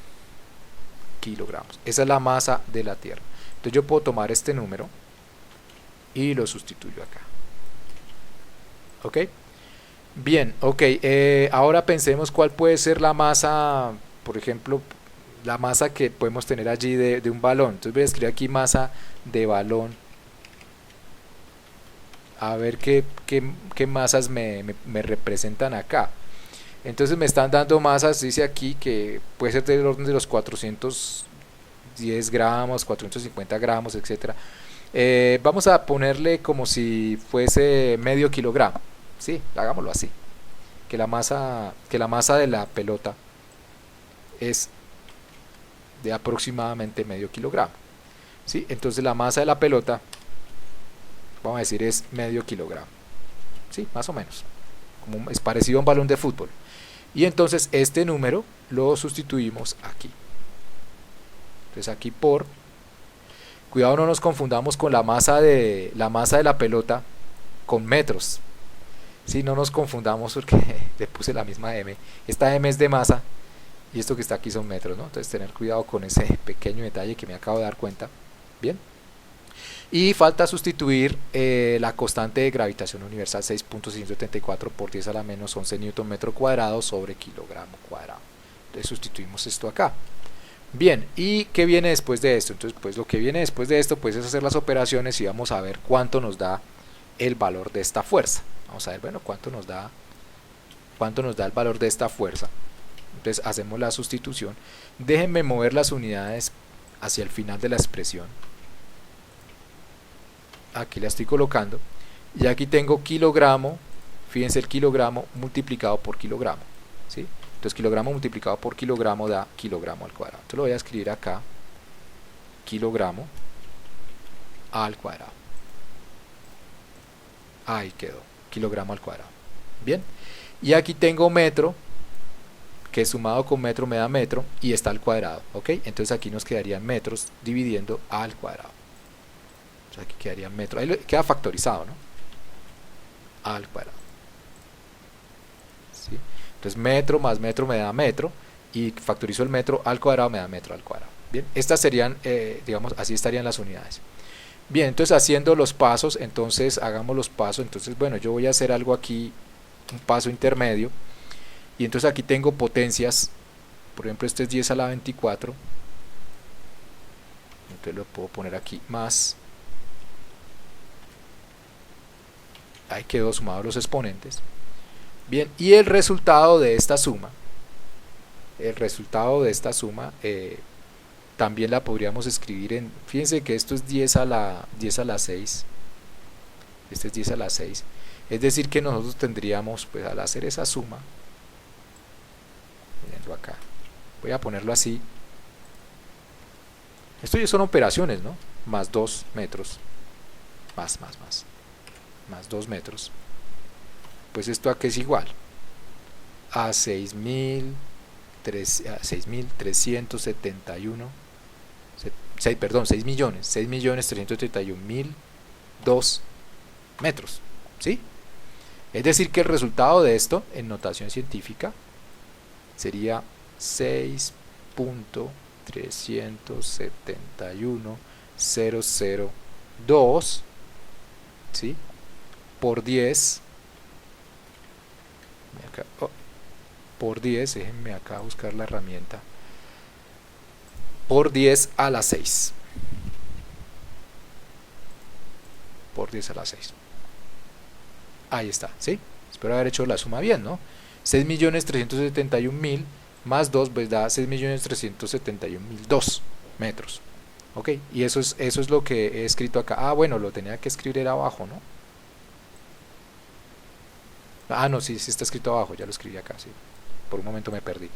Esa es la masa de la Tierra. Entonces yo puedo tomar este número y lo sustituyo acá. ¿Ok? Bien, ok. Ahora pensemos cuál puede ser la masa, por ejemplo, la masa que podemos tener allí de un balón. Entonces voy a escribir aquí masa de balón. A ver qué masas me representan acá. Entonces me están dando masas, dice aquí que puede ser del orden de los 410 gramos, 450 gramos, etc. Vamos a ponerle como si fuese medio kilogramo. Sí, hagámoslo así. Que la masa de la pelota es de aproximadamente medio kilogramo. ¿Sí? Entonces la masa de la pelota, vamos a decir, es medio kilogramo. ¿Sí? Más o menos. Como es parecido a un balón de fútbol. Y entonces este número lo sustituimos aquí. Entonces aquí por... Cuidado, no nos confundamos con la masa de la pelota con metros. ¿Sí? No nos confundamos porque le puse la misma M. Esta M es de masa y esto que está aquí son metros, ¿no? Entonces tener cuidado con ese pequeño detalle que me acabo de dar cuenta. Bien. Y falta sustituir la constante de gravitación universal, 6.674 por 10 a la menos 11 newton metro cuadrado sobre kilogramo cuadrado. Entonces sustituimos esto acá. Bien, ¿y qué viene después de esto? Entonces pues lo que viene después de esto pues es hacer las operaciones y vamos a ver cuánto nos da el valor de esta fuerza. Vamos a ver, bueno, cuánto nos da el valor de esta fuerza. Entonces hacemos la sustitución. Déjenme mover las unidades hacia el final de la expresión. Aquí la estoy colocando. Y aquí tengo kilogramo. Fíjense, el kilogramo multiplicado por kilogramo. ¿Sí? Entonces kilogramo multiplicado por kilogramo da kilogramo al cuadrado. Entonces lo voy a escribir acá. Kilogramo al cuadrado. Ahí quedó. Kilogramo al cuadrado. Bien. Y aquí tengo metro, que sumado con metro me da metro, y está al cuadrado, ¿ok? Entonces aquí nos quedarían metros dividiendo al cuadrado. Entonces aquí quedaría metro, ahí queda factorizado, ¿no? Al cuadrado. ¿Sí? Entonces metro más metro me da metro, y factorizo el metro al cuadrado me da metro al cuadrado. Bien, estas serían, digamos, así estarían las unidades. Bien, entonces haciendo los pasos, entonces hagamos los pasos. Entonces, bueno, yo voy a hacer algo aquí, un paso intermedio, y entonces aquí tengo potencias. Por ejemplo, este es 10 a la 24, entonces lo puedo poner aquí más, ahí quedó sumado los exponentes. Bien, y el resultado de esta suma, también la podríamos escribir en, fíjense que esto es 10 a la 6, este es 10 a la 6, es decir que nosotros tendríamos, pues al hacer esa suma, mirenlo acá, voy a ponerlo así, esto ya son operaciones, ¿no? Más 2 metros, más 2 metros, pues esto aquí es igual a 6.371, 6.331.002 metros, ¿sí? Es decir que el resultado de esto en notación científica sería 6.371.002, ¿sí? Por 10, por 10, déjenme acá buscar la herramienta, por 10 a la 6, por 10 a la 6, ahí está, ¿sí? Espero haber hecho la suma bien, ¿no? 6.371.000 más 2 pues da 6.371.002 metros, ok, y eso es lo que he escrito acá. Ah, bueno, lo tenía que escribir abajo, ¿no? Ah, no, sí está escrito abajo, ya lo escribí acá, sí. Por un momento me perdí.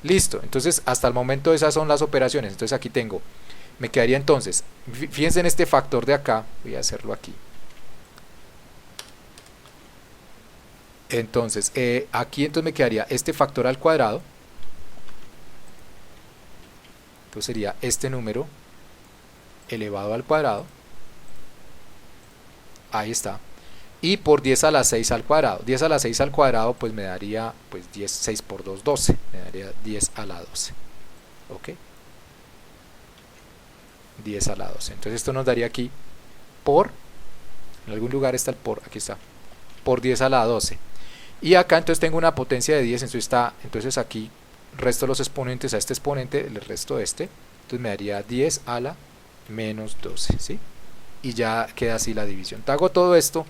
Listo, entonces hasta el momento esas son las operaciones. Entonces aquí tengo, me quedaría entonces, fíjense en este factor de acá, voy a hacerlo aquí. Entonces, aquí entonces me quedaría este factor al cuadrado. Entonces sería este número elevado al cuadrado. Ahí está. Y por 10 a la 6 al cuadrado. 10 a la 6 al cuadrado pues me daría, pues 10, 6 por 2, 12. Me daría 10 a la 12. ¿Ok? 10 a la 12. Entonces esto nos daría aquí por, en algún lugar está el por, aquí está, por 10 a la 12. Y acá entonces tengo una potencia de 10, entonces aquí resto los exponentes a este exponente, el resto de este, entonces me daría 10 a la menos 12, ¿sí? Y ya queda así la división. Te hago todo esto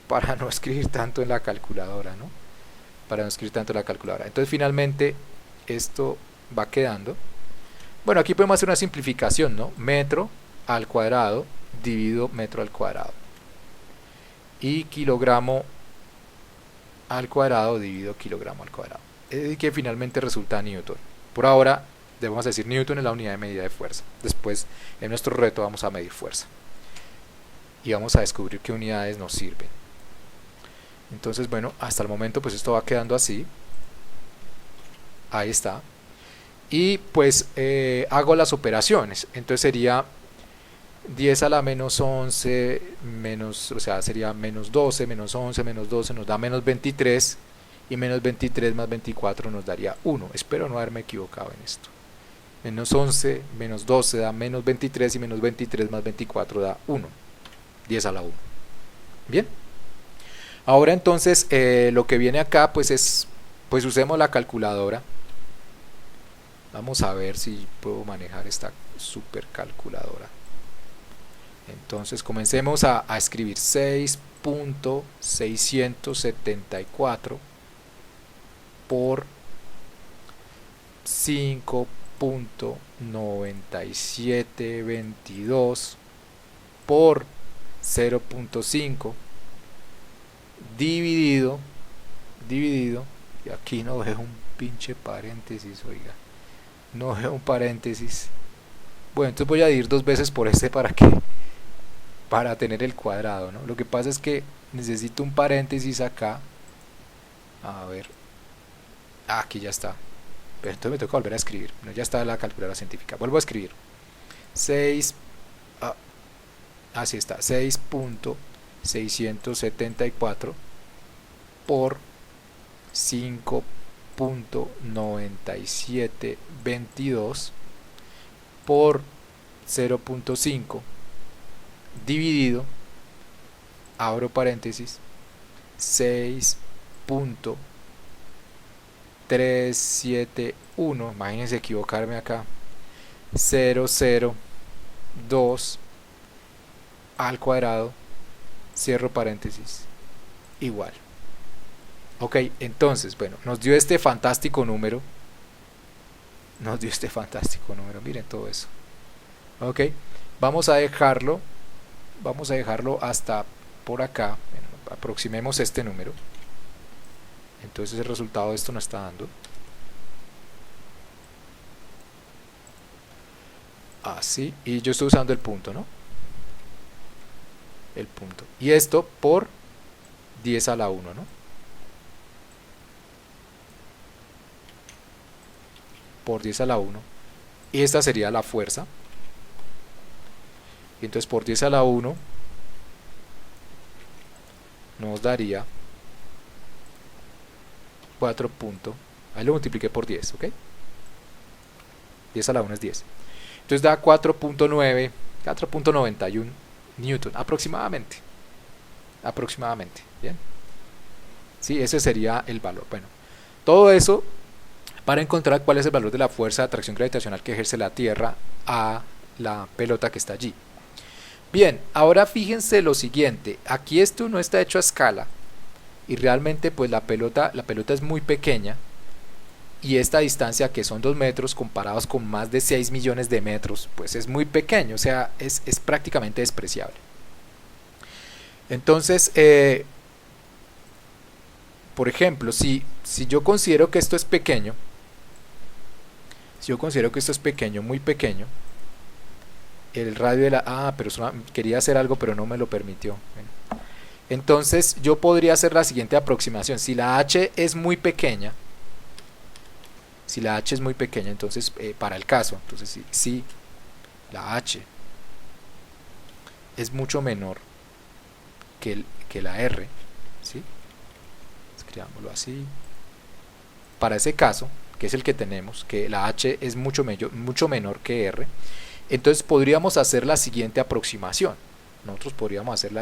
para no escribir tanto en la calculadora, ¿no? Para no escribir tanto en la calculadora. Entonces finalmente esto va quedando. Bueno, aquí podemos hacer una simplificación, ¿no? Metro al cuadrado dividido metro al cuadrado. Y kilogramo al cuadrado dividido kilogramo al cuadrado. Es decir, que finalmente resulta Newton. Por ahora debemos decir Newton es la unidad de medida de fuerza. Después en nuestro reto vamos a medir fuerza. Y vamos a descubrir qué unidades nos sirven. Entonces, bueno, hasta el momento pues esto va quedando así. Ahí está. Y pues hago las operaciones. Entonces sería 10 a la menos 11 menos, o sea, sería menos 12, menos 11, menos 12 nos da menos 23, y menos 23 más 24 nos daría 1. Espero no haberme equivocado en esto. Menos 11 menos 12 da menos 23, y menos 23 más 24 da 1. 10 a la 1. Bien. Ahora entonces lo que viene acá pues es, pues usemos la calculadora. Vamos a ver si puedo manejar esta supercalculadora. Entonces comencemos a escribir 6.674 por 5.9722 por 0.5 dividido, y aquí no dejo un pinche paréntesis, oiga, no dejo un paréntesis. Bueno, entonces voy a dividir dos veces por este para tener el cuadrado, ¿no? Lo que pasa es que necesito un paréntesis acá A ver, aquí ya está. Pero entonces me toca volver a escribir. No, ya está la calculadora científica. Vuelvo a escribir. 6, así está, 6.674 por 5.9722 por 0.5 dividido, abro paréntesis, 6.371, imagínense equivocarme acá, 002 al cuadrado, cierro paréntesis, igual. Ok, entonces, bueno, nos dio este fantástico número. Miren todo eso. Ok, vamos a dejarlo hasta por acá. Bueno, aproximemos este número. Entonces el resultado de esto nos está dando así, y yo estoy usando el punto, ¿no? El punto. Y esto por 10 a la 1, ¿no? Por 10 a la 1. Y esta sería la fuerza. Y entonces por 10 a la 1 nos daría 4 puntos. Ahí lo multipliqué por 10, ¿ok? 10 a la 1 es 10. Entonces da 4.9, 4.91 newton aproximadamente. Aproximadamente, ¿bien? Sí, ese sería el valor. Bueno, todo eso para encontrar cuál es el valor de la fuerza de atracción gravitacional que ejerce la Tierra a la pelota que está allí. Bien, ahora fíjense lo siguiente, aquí esto no está hecho a escala y realmente pues la pelota es muy pequeña y esta distancia que son 2 metros comparados con más de 6 millones de metros pues es muy pequeño, o sea, es prácticamente despreciable. Entonces, por ejemplo, si yo considero que esto es pequeño, muy pequeño, el radio de la... pero quería hacer algo pero no me lo permitió. Bueno, entonces yo podría hacer la siguiente aproximación. Si la h es muy pequeña, entonces para el caso, entonces si la h es mucho menor que la r, ¿sí? Escribámoslo así. Para ese caso, que es el que tenemos, que la h es mucho menor que r, entonces podríamos hacer la siguiente aproximación. Entonces podríamos decir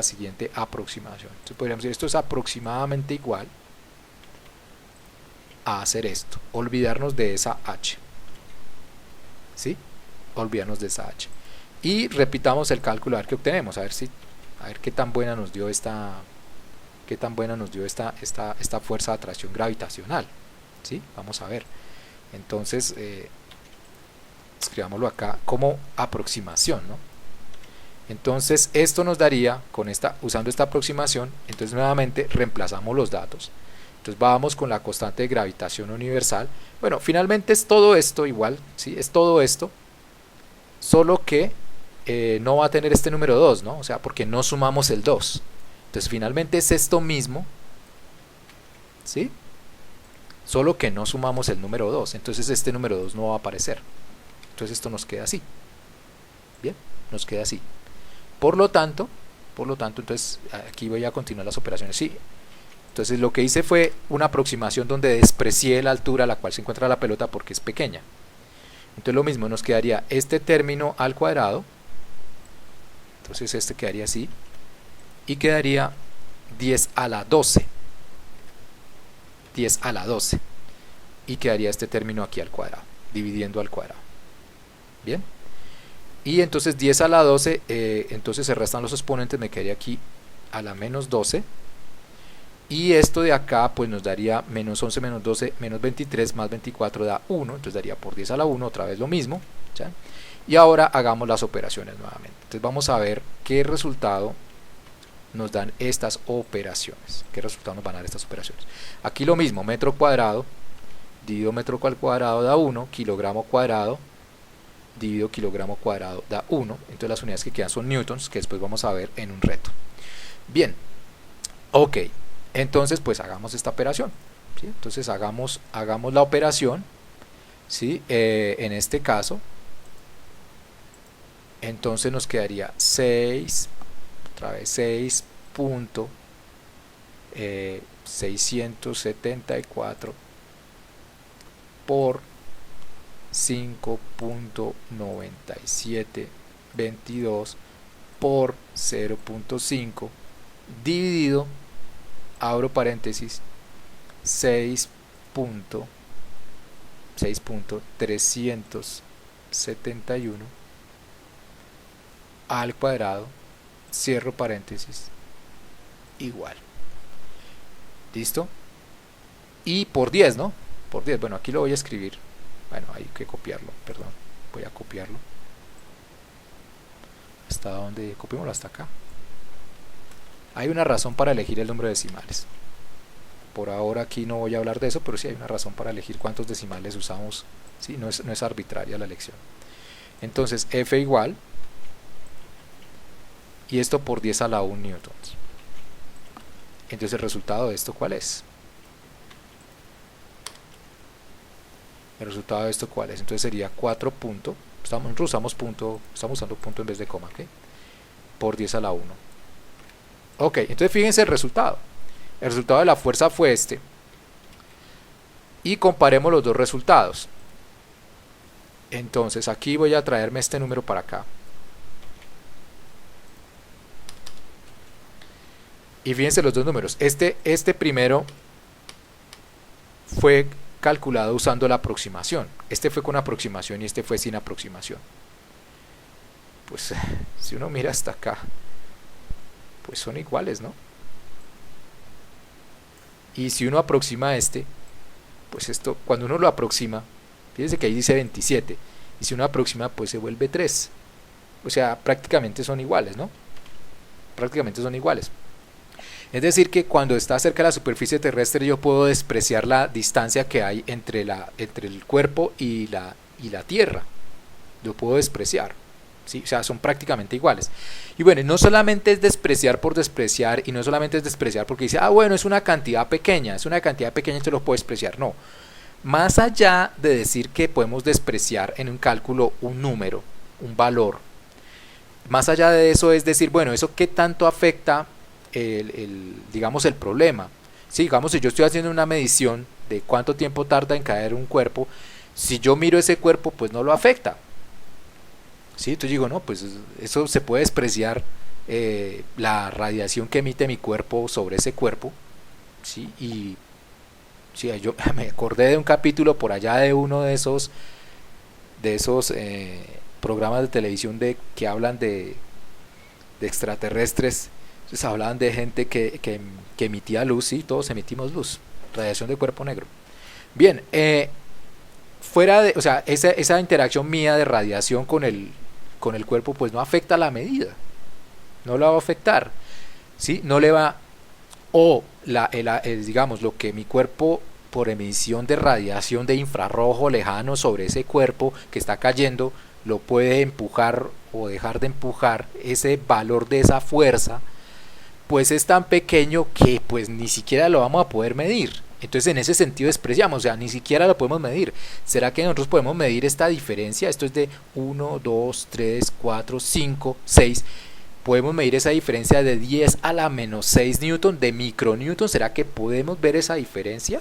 esto es aproximadamente igual a hacer esto, olvidarnos de esa h, ¿sí? Olvidarnos de esa h y repitamos el cálculo a ver qué obtenemos, a ver qué tan buena nos dio esta fuerza de atracción gravitacional, ¿sí? Vamos a ver. Entonces escribámoslo acá como aproximación, ¿no? Entonces esto nos daría, usando esta aproximación, entonces nuevamente reemplazamos los datos. Entonces vamos con la constante de gravitación universal. Bueno, finalmente es todo esto igual, ¿sí? Es todo esto, solo que no va a tener este número 2, ¿no? O sea, porque no sumamos el 2. Entonces finalmente es esto mismo, ¿sí? Solo que no sumamos el número 2, entonces este número 2 no va a aparecer. Entonces esto nos queda así. Bien, nos queda así. Por lo tanto, entonces aquí voy a continuar las operaciones. Sí. Entonces lo que hice fue una aproximación donde desprecié la altura a la cual se encuentra la pelota porque es pequeña. Entonces lo mismo, nos quedaría este término al cuadrado. Entonces este quedaría así. Y quedaría 10 a la 12. 10 a la 12. Y quedaría este término aquí al cuadrado, dividiendo al cuadrado. Bien. Y entonces 10 a la 12, entonces se restan los exponentes, me quedaría aquí a la menos 12. Y esto de acá pues nos daría menos 11 menos 12 menos 23 más 24 da 1, entonces daría por 10 a la 1 otra vez lo mismo, ¿ya? Y ahora hagamos las operaciones nuevamente. Entonces vamos a ver qué resultado nos dan estas operaciones. ¿Qué resultado nos van a dar estas operaciones? Aquí lo mismo, metro cuadrado dividido metro al cuadrado da 1, kilogramo cuadrado dividido kilogramo cuadrado da 1. Entonces las unidades que quedan son newtons, que después vamos a ver en un reto. Bien, ok. Entonces pues hagamos esta operación. ¿sí? Entonces hagamos la operación, ¿sí? En este caso, entonces nos quedaría 6, otra vez 6.674 por 5.9722 por 0.5 dividido, abro paréntesis, 6.371 al cuadrado, cierro paréntesis, igual. ¿Listo? Y por 10, ¿no? Por 10, bueno, aquí lo voy a escribir. Bueno, hay que copiarlo, perdón. Voy a copiarlo. ¿Hasta dónde? Copiémoslo hasta acá. Hay una razón para elegir el número de decimales. Por ahora aquí no voy a hablar de eso, pero sí hay una razón para elegir cuántos decimales usamos. ¿Sí? No es arbitraria la elección. Entonces, F igual, y esto por 10 a la 1 newtons. Entonces el resultado de esto, ¿cuál es? El resultado de esto, ¿cuál es? Entonces sería 4 punto, estamos usando punto en vez de coma, ¿ok? Por 10 a la 1. Ok, entonces fíjense el resultado. El resultado de la fuerza fue este. Y comparemos los dos resultados. Entonces aquí voy a traerme este número para acá. Y fíjense los dos números. Este primero fue calculado usando la aproximación. Este fue con aproximación y este fue sin aproximación. Pues si uno mira hasta acá, pues son iguales, ¿no? Y si uno aproxima este, pues esto, cuando uno lo aproxima, fíjense que ahí dice 27. Y si uno aproxima, pues se vuelve 3. O sea, prácticamente son iguales, ¿no? Prácticamente son iguales. Es decir que cuando está cerca de la superficie terrestre yo puedo despreciar la distancia que hay entre el cuerpo y la Tierra. Lo puedo despreciar, ¿sí? O sea, son prácticamente iguales. Y bueno, no solamente es despreciar por despreciar, y no solamente es despreciar porque dice, ah bueno, es una cantidad pequeña, entonces lo puedo despreciar. No, más allá de decir que podemos despreciar en un cálculo un número, un valor, más allá de eso es decir, bueno, ¿eso qué tanto afecta digamos el problema? Sí, digamos, si yo estoy haciendo una medición de cuánto tiempo tarda en caer un cuerpo, si yo miro ese cuerpo, pues no lo afecta. Sí, entonces digo, no, pues eso se puede despreciar, la radiación que emite mi cuerpo sobre ese cuerpo. Sí, y sí, yo me acordé de un capítulo por allá de uno de esos programas de televisión que hablan de extraterrestres. Entonces hablaban de gente que emitía luz, y todos emitimos luz, radiación de cuerpo negro. Bien, fuera de, o sea, esa interacción mía de radiación con el cuerpo, pues no afecta la medida, no la va a afectar, ¿sí? No le va, o digamos, lo que mi cuerpo por emisión de radiación de infrarrojo lejano sobre ese cuerpo que está cayendo, lo puede empujar o dejar de empujar, ese valor de esa fuerza, pues es tan pequeño que pues ni siquiera lo vamos a poder medir. Entonces en ese sentido despreciamos, o sea, ni siquiera lo podemos medir. ¿Será que nosotros podemos medir esta diferencia? Esto es de 1, 2, 3, 4, 5, 6. Podemos medir esa diferencia de 10 a la menos 6 newton, de micronewton. ¿Será que podemos ver esa diferencia?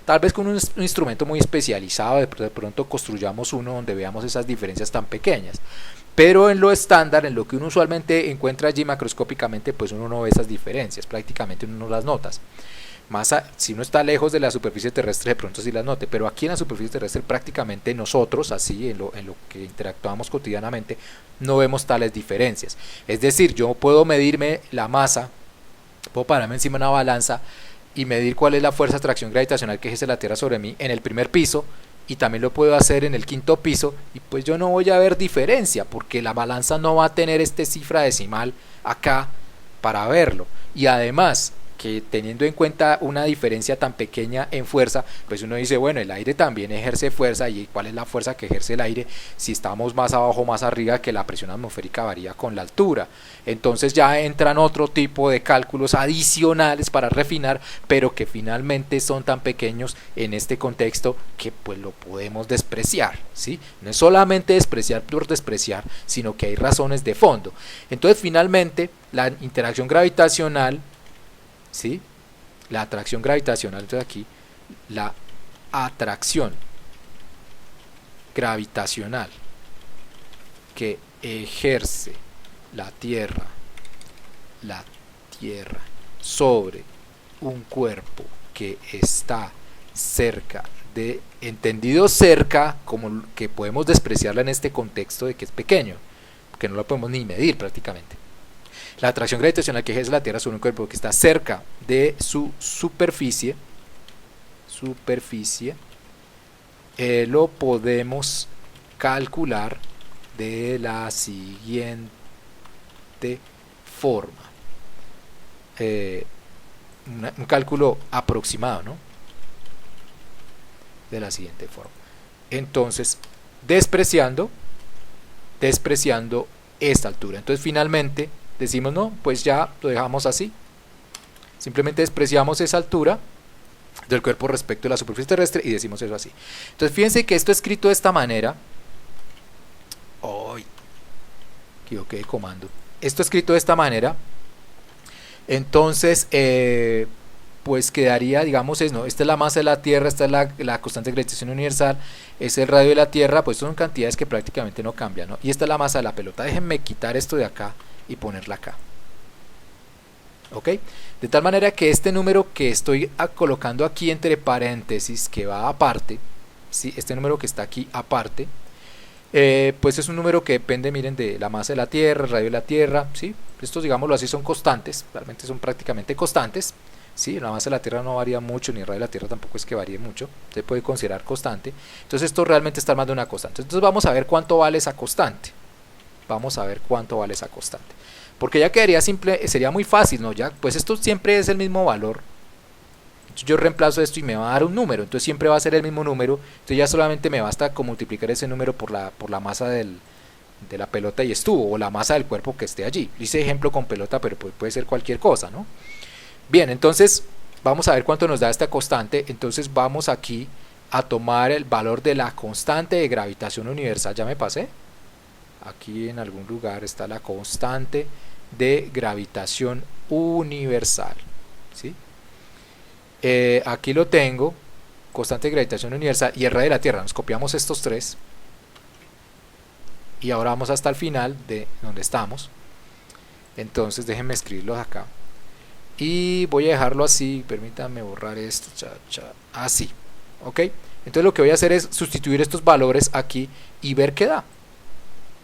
Tal vez con un instrumento muy especializado, de pronto construyamos uno donde veamos esas diferencias tan pequeñas. Pero en lo estándar, en lo que uno usualmente encuentra allí macroscópicamente, pues uno no ve esas diferencias, prácticamente uno no las nota. Si uno está lejos de la superficie terrestre, de pronto sí las note, pero aquí en la superficie terrestre prácticamente nosotros, así en lo que interactuamos cotidianamente, no vemos tales diferencias. Es decir, yo puedo medirme la masa, puedo pararme encima de una balanza y medir cuál es la fuerza de atracción gravitacional que ejerce la Tierra sobre mí en el primer piso, y también lo puedo hacer en el quinto piso, y pues yo no voy a ver diferencia porque la balanza no va a tener este cifra decimal acá para verlo. Y además, que teniendo en cuenta una diferencia tan pequeña en fuerza, pues uno dice, bueno, el aire también ejerce fuerza, y ¿cuál es la fuerza que ejerce el aire? Si estamos más abajo o más arriba, que la presión atmosférica varía con la altura. Entonces ya entran otro tipo de cálculos adicionales para refinar, pero que finalmente son tan pequeños en este contexto que pues lo podemos despreciar, ¿sí? No es solamente despreciar por despreciar, sino que hay razones de fondo. Entonces finalmente la interacción gravitacional, ¿sí? La atracción gravitacional, entonces aquí la atracción gravitacional que ejerce la Tierra sobre un cuerpo que está cerca de, entendido cerca como que podemos despreciarla en este contexto de que es pequeño, que no lo podemos ni medir prácticamente. La atracción gravitacional que ejerce la Tierra sobre un cuerpo que está cerca de su superficie, lo podemos calcular de la siguiente forma. Un cálculo aproximado, ¿no? De la siguiente forma. Entonces, despreciando esta altura. Entonces, finalmente decimos, no, pues ya lo dejamos así. Simplemente despreciamos esa altura del cuerpo respecto a la superficie terrestre y decimos eso así. Entonces, fíjense que esto escrito de esta manera. ¡Ay! Equivoqué de comando. Esto escrito de esta manera. Entonces, pues quedaría, digamos, esta es la masa de la Tierra, esta es la constante de gravitación universal, es el radio de la Tierra, pues son cantidades que prácticamente no cambian, ¿no? Y esta es la masa de la pelota. Déjenme quitar esto de acá y ponerla acá. ¿Ok? De tal manera que este número que estoy colocando aquí entre paréntesis, que va aparte, ¿sí? Este número que está aquí aparte, pues es un número que depende, miren, de la masa de la Tierra, el radio de la Tierra, ¿sí? Estos, digámoslo así, son constantes, realmente son prácticamente constantes, ¿sí? La masa de la Tierra no varía mucho, ni el radio de la Tierra tampoco es que varíe mucho, se puede considerar constante. Entonces esto realmente está armando una constante. Entonces vamos a ver cuánto vale esa constante. Porque ya quedaría simple, sería muy fácil, ¿no? Ya, pues esto siempre es el mismo valor. Yo reemplazo esto y me va a dar un número, entonces siempre va a ser el mismo número. Entonces ya solamente me basta multiplicar ese número por la masa de la pelota y estuvo, o la masa del cuerpo que esté allí. Hice ejemplo con pelota, pero puede ser cualquier cosa, ¿no? Bien, entonces vamos a ver cuánto nos da esta constante. Entonces vamos aquí a tomar el valor de la constante de gravitación universal. Ya me pasé. Aquí en algún lugar está la constante de gravitación universal, ¿sí? Aquí lo tengo, constante de gravitación universal y el radio de la Tierra. Nos copiamos estos tres y ahora vamos hasta el final de donde estamos. Entonces déjenme escribirlos acá y voy a dejarlo así. Permítanme borrar esto, así, ok. Entonces lo que voy a hacer es sustituir estos valores aquí y ver qué da.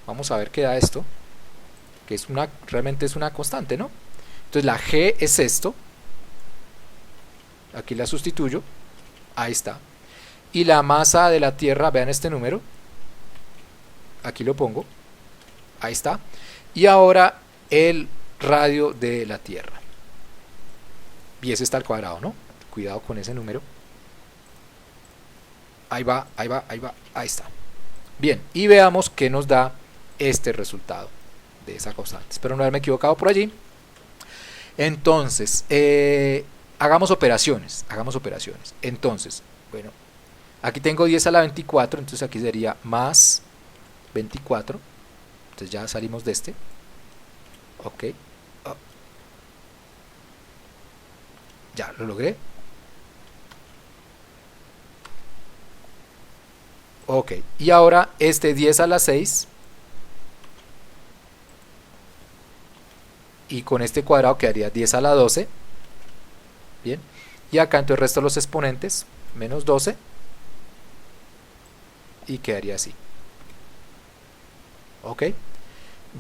Vamos a ver qué da esto, que es realmente es una constante, ¿no? Entonces la G es esto, aquí la sustituyo, ahí está. Y la masa de la Tierra, vean este número, aquí lo pongo, ahí está. Y ahora el radio de la Tierra, y ese está al cuadrado, ¿no? Cuidado con ese número. Ahí va, ahí está. Bien, y veamos qué nos da este resultado de esa constante. Espero no haberme equivocado por allí. Entonces, hagamos operaciones. Entonces, bueno, aquí tengo 10 a la 24, entonces aquí sería más 24. Entonces ya salimos de este. Ok. Oh. Ya lo logré. Ok, y ahora este 10 a la 6. Y con este cuadrado quedaría 10 a la 12. Bien. Y acá entonces resto los exponentes. Menos 12. Y quedaría así. Ok.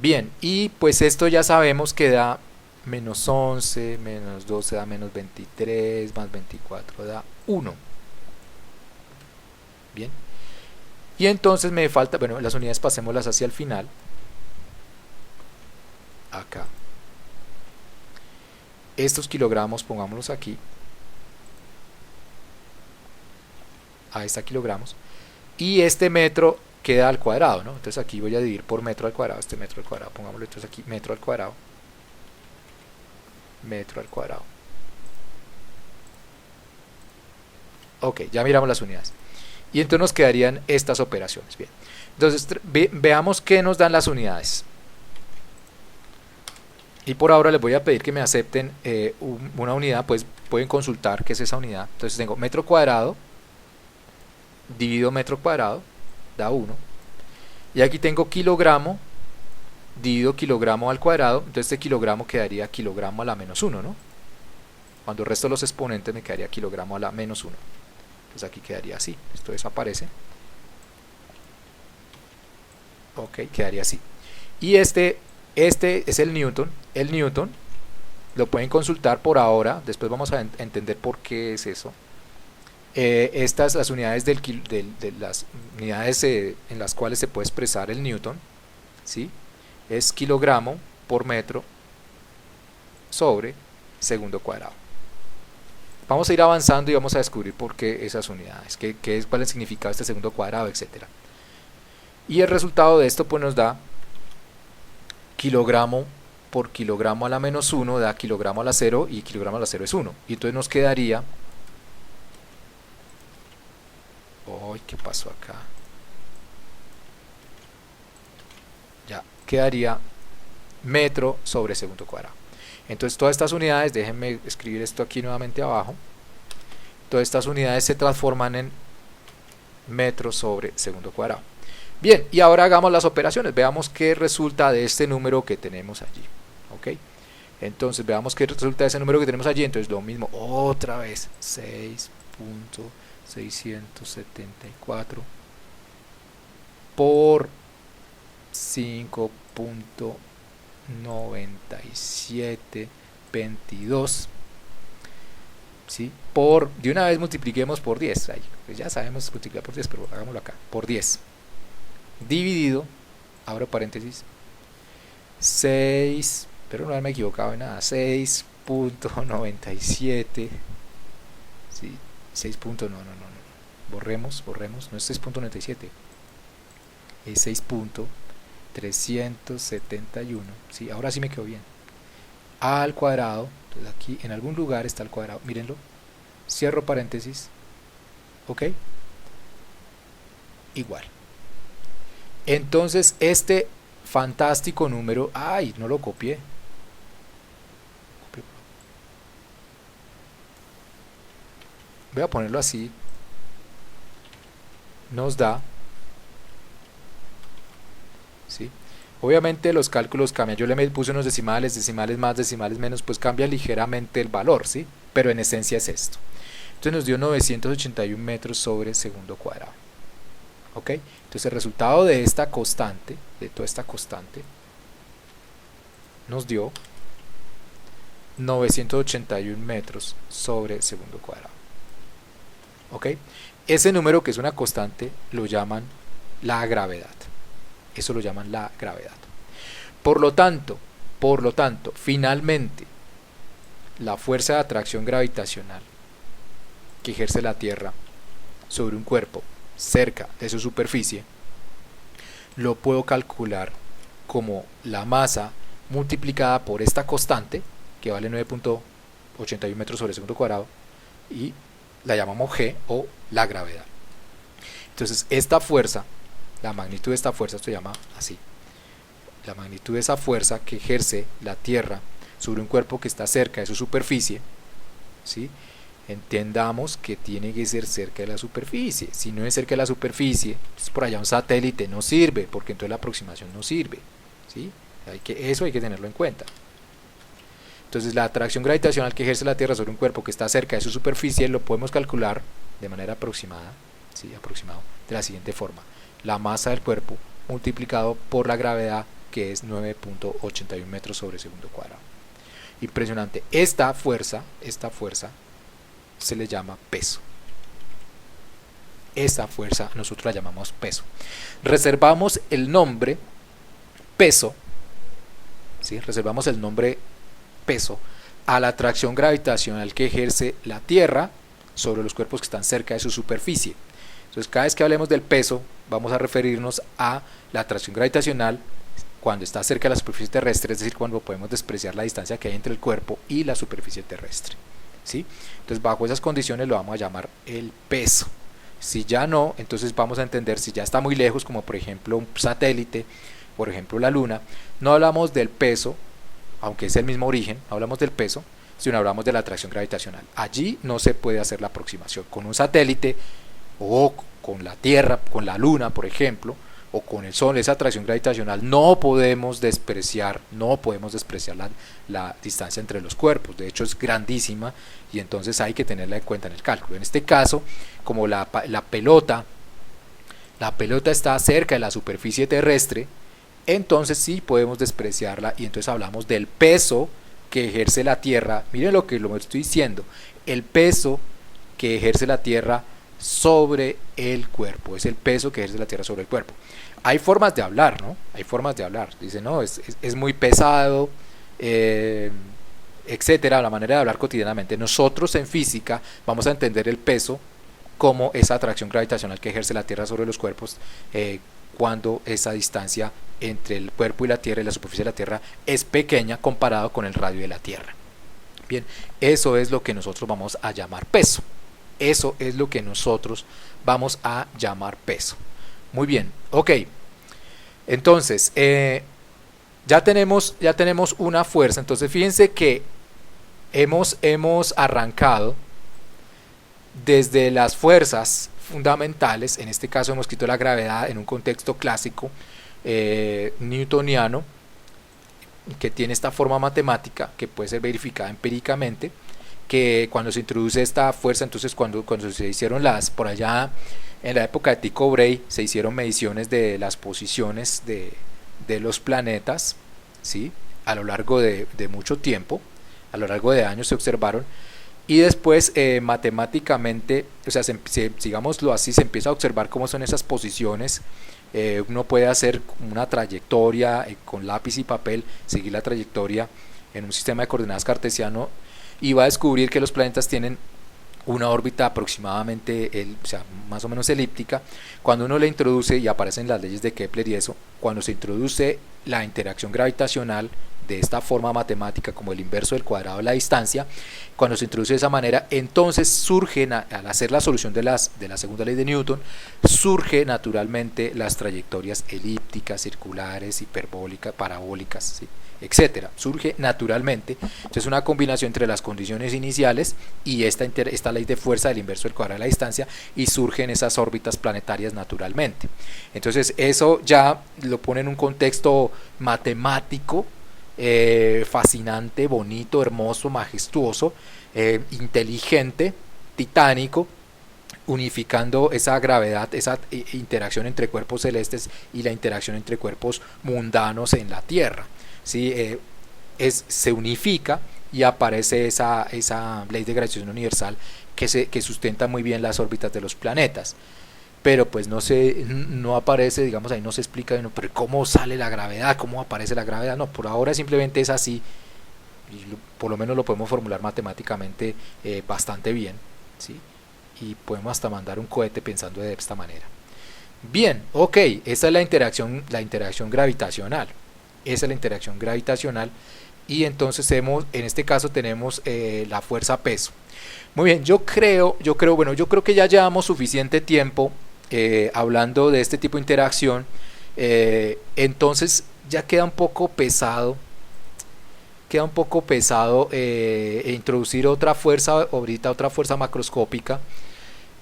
Bien. Y pues esto ya sabemos que da menos 11. Menos 12 da menos 23. Más 24 da 1. Bien. Y entonces me falta, bueno, las unidades pasémoslas hacia el final. Acá. estos kilogramos, pongámoslos aquí, ahí está kilogramos, y este metro queda al cuadrado, ¿no? Entonces aquí voy a dividir por metro al cuadrado, este metro al cuadrado, pongámoslo entonces aquí, metro al cuadrado, metro al cuadrado. Ok, ya miramos las unidades. Y entonces nos quedarían estas operaciones. Bien, entonces veamos qué nos dan las unidades. Y por ahora les voy a pedir que me acepten una unidad, pues pueden consultar qué es esa unidad. Entonces tengo metro cuadrado, dividido metro cuadrado, da 1. Y aquí tengo kilogramo, dividido kilogramo al cuadrado, entonces este kilogramo quedaría kilogramo a la menos 1, ¿no? Cuando resto los exponentes me quedaría kilogramo a la menos 1. Entonces aquí quedaría así, esto desaparece. Ok, quedaría así. Y este es el Newton. El Newton lo pueden consultar por ahora, después vamos a entender por qué es eso. Estas las unidades de las unidades en las cuales se puede expresar el Newton, ¿sí? Es kilogramo por metro sobre segundo cuadrado. Vamos a ir avanzando y vamos a descubrir por qué esas unidades, cuál es el significado de este segundo cuadrado, etcétera. Y el resultado de esto pues nos da kilogramo por kilogramo a la menos 1 da kilogramo a la 0 y kilogramo a la 0 es 1. Y entonces nos quedaría... ¡Ay! ¿Qué pasó acá? Ya, quedaría metro sobre segundo cuadrado. Entonces todas estas unidades, déjenme escribir esto aquí nuevamente abajo, todas estas unidades se transforman en metro sobre segundo cuadrado. Bien, y ahora hagamos las operaciones, veamos qué resulta de este número que tenemos allí. Ok, entonces veamos qué resulta de ese número que tenemos allí. Entonces lo mismo, otra vez, 6.674 por 5.9722, ¿sí? De una vez multipliquemos por 10, ahí, pues ya sabemos multiplicar por 10, pero hagámoslo acá, por 10, dividido, abro paréntesis, 6, pero no me he equivocado en nada, 6.97, ¿sí? 6. No, borremos, no es 6.97, es 6.371, ¿sí? Ahora sí me quedó bien, al cuadrado. Entonces aquí en algún lugar está el cuadrado, mírenlo, cierro paréntesis, ok, igual. Entonces este fantástico número, ay, no lo copié, voy a ponerlo así, nos da, ¿sí? Obviamente los cálculos cambian, yo le puse unos decimales, decimales más, decimales menos, pues cambia ligeramente el valor, ¿sí? Pero en esencia es esto. Entonces nos dio 981 metros sobre segundo cuadrado. ¿Ok? Entonces el resultado de esta constante, de toda esta constante, nos dio 981 metros sobre segundo cuadrado. ¿Ok? Ese número, que es una constante, lo llaman la gravedad. Eso lo llaman la gravedad. Por lo tanto, finalmente, la fuerza de atracción gravitacional que ejerce la Tierra sobre un cuerpo cerca de su superficie, lo puedo calcular como la masa multiplicada por esta constante, que vale 9.81 metros sobre segundo cuadrado, y la llamamos G, o la gravedad. Entonces esta fuerza, la magnitud de esta fuerza, esto se llama así, la magnitud de esa fuerza que ejerce la Tierra sobre un cuerpo que está cerca de su superficie, ¿sí? Entendamos que tiene que ser cerca de la superficie. Si no es cerca de la superficie, pues por allá un satélite no sirve, porque entonces la aproximación no sirve, ¿sí? Eso hay que tenerlo en cuenta. Entonces la atracción gravitacional que ejerce la Tierra sobre un cuerpo que está cerca de su superficie lo podemos calcular de manera aproximada, ¿sí? Aproximado, de la siguiente forma: la masa del cuerpo multiplicado por la gravedad, que es 9.81 metros sobre segundo cuadrado. Impresionante. Esta fuerza se le llama peso. Esa fuerza nosotros la llamamos peso. Reservamos el nombre peso, ¿sí? Reservamos el nombre peso a la atracción gravitacional que ejerce la Tierra sobre los cuerpos que están cerca de su superficie. Entonces, cada vez que hablemos del peso, vamos a referirnos a la atracción gravitacional cuando está cerca de la superficie terrestre, es decir, cuando podemos despreciar la distancia que hay entre el cuerpo y la superficie terrestre, ¿sí? Entonces, bajo esas condiciones lo vamos a llamar el peso. Si ya no, entonces vamos a entender si ya está muy lejos, como por ejemplo un satélite, por ejemplo la Luna, no hablamos del peso, aunque es el mismo origen, no hablamos del peso, sino hablamos de la atracción gravitacional. Allí no se puede hacer la aproximación con un satélite o con la Tierra, con la Luna, por ejemplo, o con el Sol. Esa atracción gravitacional no podemos despreciar la distancia entre los cuerpos. De hecho, es grandísima y entonces hay que tenerla en cuenta en el cálculo. En este caso, como la pelota está cerca de la superficie terrestre, entonces sí podemos despreciarla y entonces hablamos del peso que ejerce la Tierra. Miren lo que estoy diciendo, el peso que ejerce la Tierra sobre el cuerpo, es el peso que ejerce la Tierra sobre el cuerpo. Hay formas de hablar, ¿no? Hay formas de hablar. Dice, no, es muy pesado, etcétera, la manera de hablar cotidianamente. Nosotros en física vamos a entender el peso como esa atracción gravitacional que ejerce la Tierra sobre los cuerpos cuando esa distancia entre el cuerpo y la Tierra y la superficie de la Tierra es pequeña comparado con el radio de la Tierra. Bien, eso es lo que nosotros vamos a llamar peso. Eso es lo que nosotros vamos a llamar peso. Muy bien, ok. Entonces, ya tenemos una fuerza. Entonces, fíjense que hemos arrancado desde las fuerzas fundamentales. En este caso hemos escrito la gravedad en un contexto clásico newtoniano, que tiene esta forma matemática que puede ser verificada empíricamente, que cuando se introduce esta fuerza, entonces cuando se hicieron por allá en la época de Tycho Brahe, se hicieron mediciones de las posiciones de los planetas, ¿sí? A lo largo de mucho tiempo, a lo largo de años se observaron, y después matemáticamente, o sea, digámoslo así, se empieza a observar cómo son esas posiciones. Uno puede hacer una trayectoria con lápiz y papel, seguir la trayectoria en un sistema de coordenadas cartesiano, y va a descubrir que los planetas tienen una órbita aproximadamente, o sea, más o menos elíptica. Cuando uno le introduce, y aparecen las leyes de Kepler y eso, cuando se introduce la interacción gravitacional de esta forma matemática como el inverso del cuadrado de la distancia, cuando se introduce de esa manera, entonces surgen, al hacer la solución de la segunda ley de Newton, surge naturalmente las trayectorias elípticas, circulares, hiperbólicas, parabólicas, ¿sí? Etcétera. Surge naturalmente. Entonces, una combinación entre las condiciones iniciales y esta ley de fuerza del inverso del cuadrado de la distancia, y surgen esas órbitas planetarias naturalmente. Entonces, eso ya lo pone en un contexto matemático fascinante, bonito, hermoso, majestuoso, inteligente, titánico, unificando esa gravedad, esa interacción entre cuerpos celestes y la interacción entre cuerpos mundanos en la Tierra. ¿Sí? Se unifica y aparece esa ley de gravitación universal que sustenta muy bien las órbitas de los planetas. Pero pues no aparece, digamos, ahí no se explica, pero ¿cómo sale la gravedad? ¿Cómo aparece la gravedad? No, por ahora simplemente es así, y por lo menos lo podemos formular matemáticamente bastante bien, ¿sí? Y podemos hasta mandar un cohete pensando de esta manera. Bien, ok, esa es la interacción gravitacional. Esa es la interacción gravitacional, y entonces en este caso tenemos la fuerza peso. Muy bien, yo creo que ya llevamos suficiente tiempo hablando de este tipo de interacción, entonces ya queda un poco pesado introducir otra fuerza macroscópica.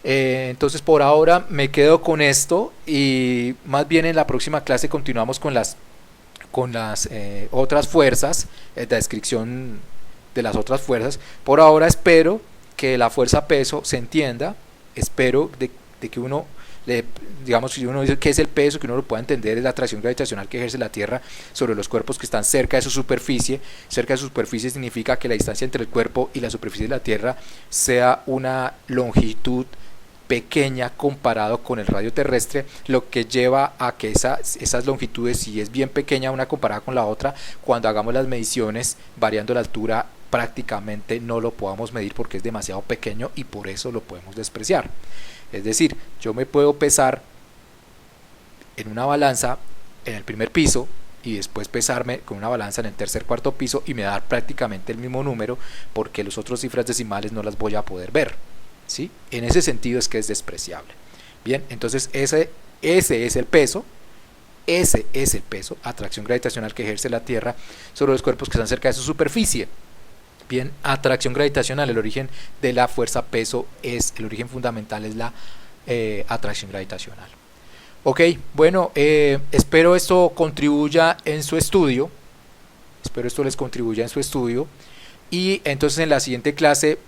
Entonces por ahora me quedo con esto, y más bien en la próxima clase continuamos con las otras fuerzas, la descripción de las otras fuerzas. Por ahora espero que la fuerza peso se entienda, espero de que uno, digamos, si uno dice qué es el peso, que uno lo pueda entender, es la atracción gravitacional que ejerce la Tierra sobre los cuerpos que están cerca de su superficie. Cerca de su superficie significa que la distancia entre el cuerpo y la superficie de la Tierra sea una longitud pequeña comparado con el radio terrestre, lo que lleva a que esas longitudes, si es bien pequeña una comparada con la otra, cuando hagamos las mediciones variando la altura prácticamente no lo podamos medir porque es demasiado pequeño y por eso lo podemos despreciar. Es decir, yo me puedo pesar en una balanza en el primer piso y después pesarme con una balanza en el tercer, cuarto piso y me da prácticamente el mismo número porque las otras cifras decimales no las voy a poder ver, ¿sí? En ese sentido es que es despreciable. Bien, entonces ese es el peso. Ese es el peso, atracción gravitacional que ejerce la Tierra sobre los cuerpos que están cerca de su superficie. Bien, atracción gravitacional, el origen de la fuerza peso el origen fundamental es la atracción gravitacional. Ok, bueno, espero esto contribuya en su estudio, espero esto les contribuya en su estudio. Y entonces en la siguiente clase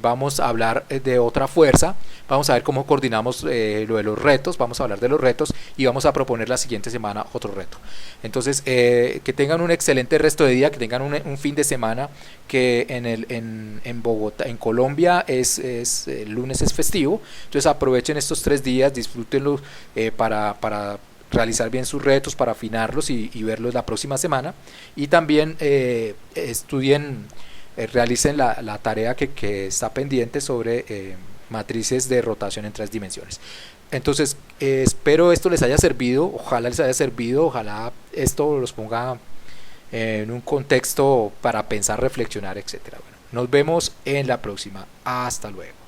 vamos a hablar de otra fuerza, vamos a ver cómo coordinamos lo de los retos, vamos a hablar de los retos y vamos a proponer la siguiente semana otro reto. Entonces que tengan un excelente resto de día, que tengan un fin de semana, que en Bogotá, en Colombia el lunes es festivo, entonces aprovechen estos 3 días, disfrútenlos para realizar bien sus retos, para afinarlos y verlos la próxima semana, y también estudien, realicen la tarea que está pendiente sobre matrices de rotación en 3 dimensiones. Entonces espero esto les haya servido, ojalá les haya servido, ojalá esto los ponga en un contexto para pensar, reflexionar, etcétera. Bueno, nos vemos en la próxima, hasta luego.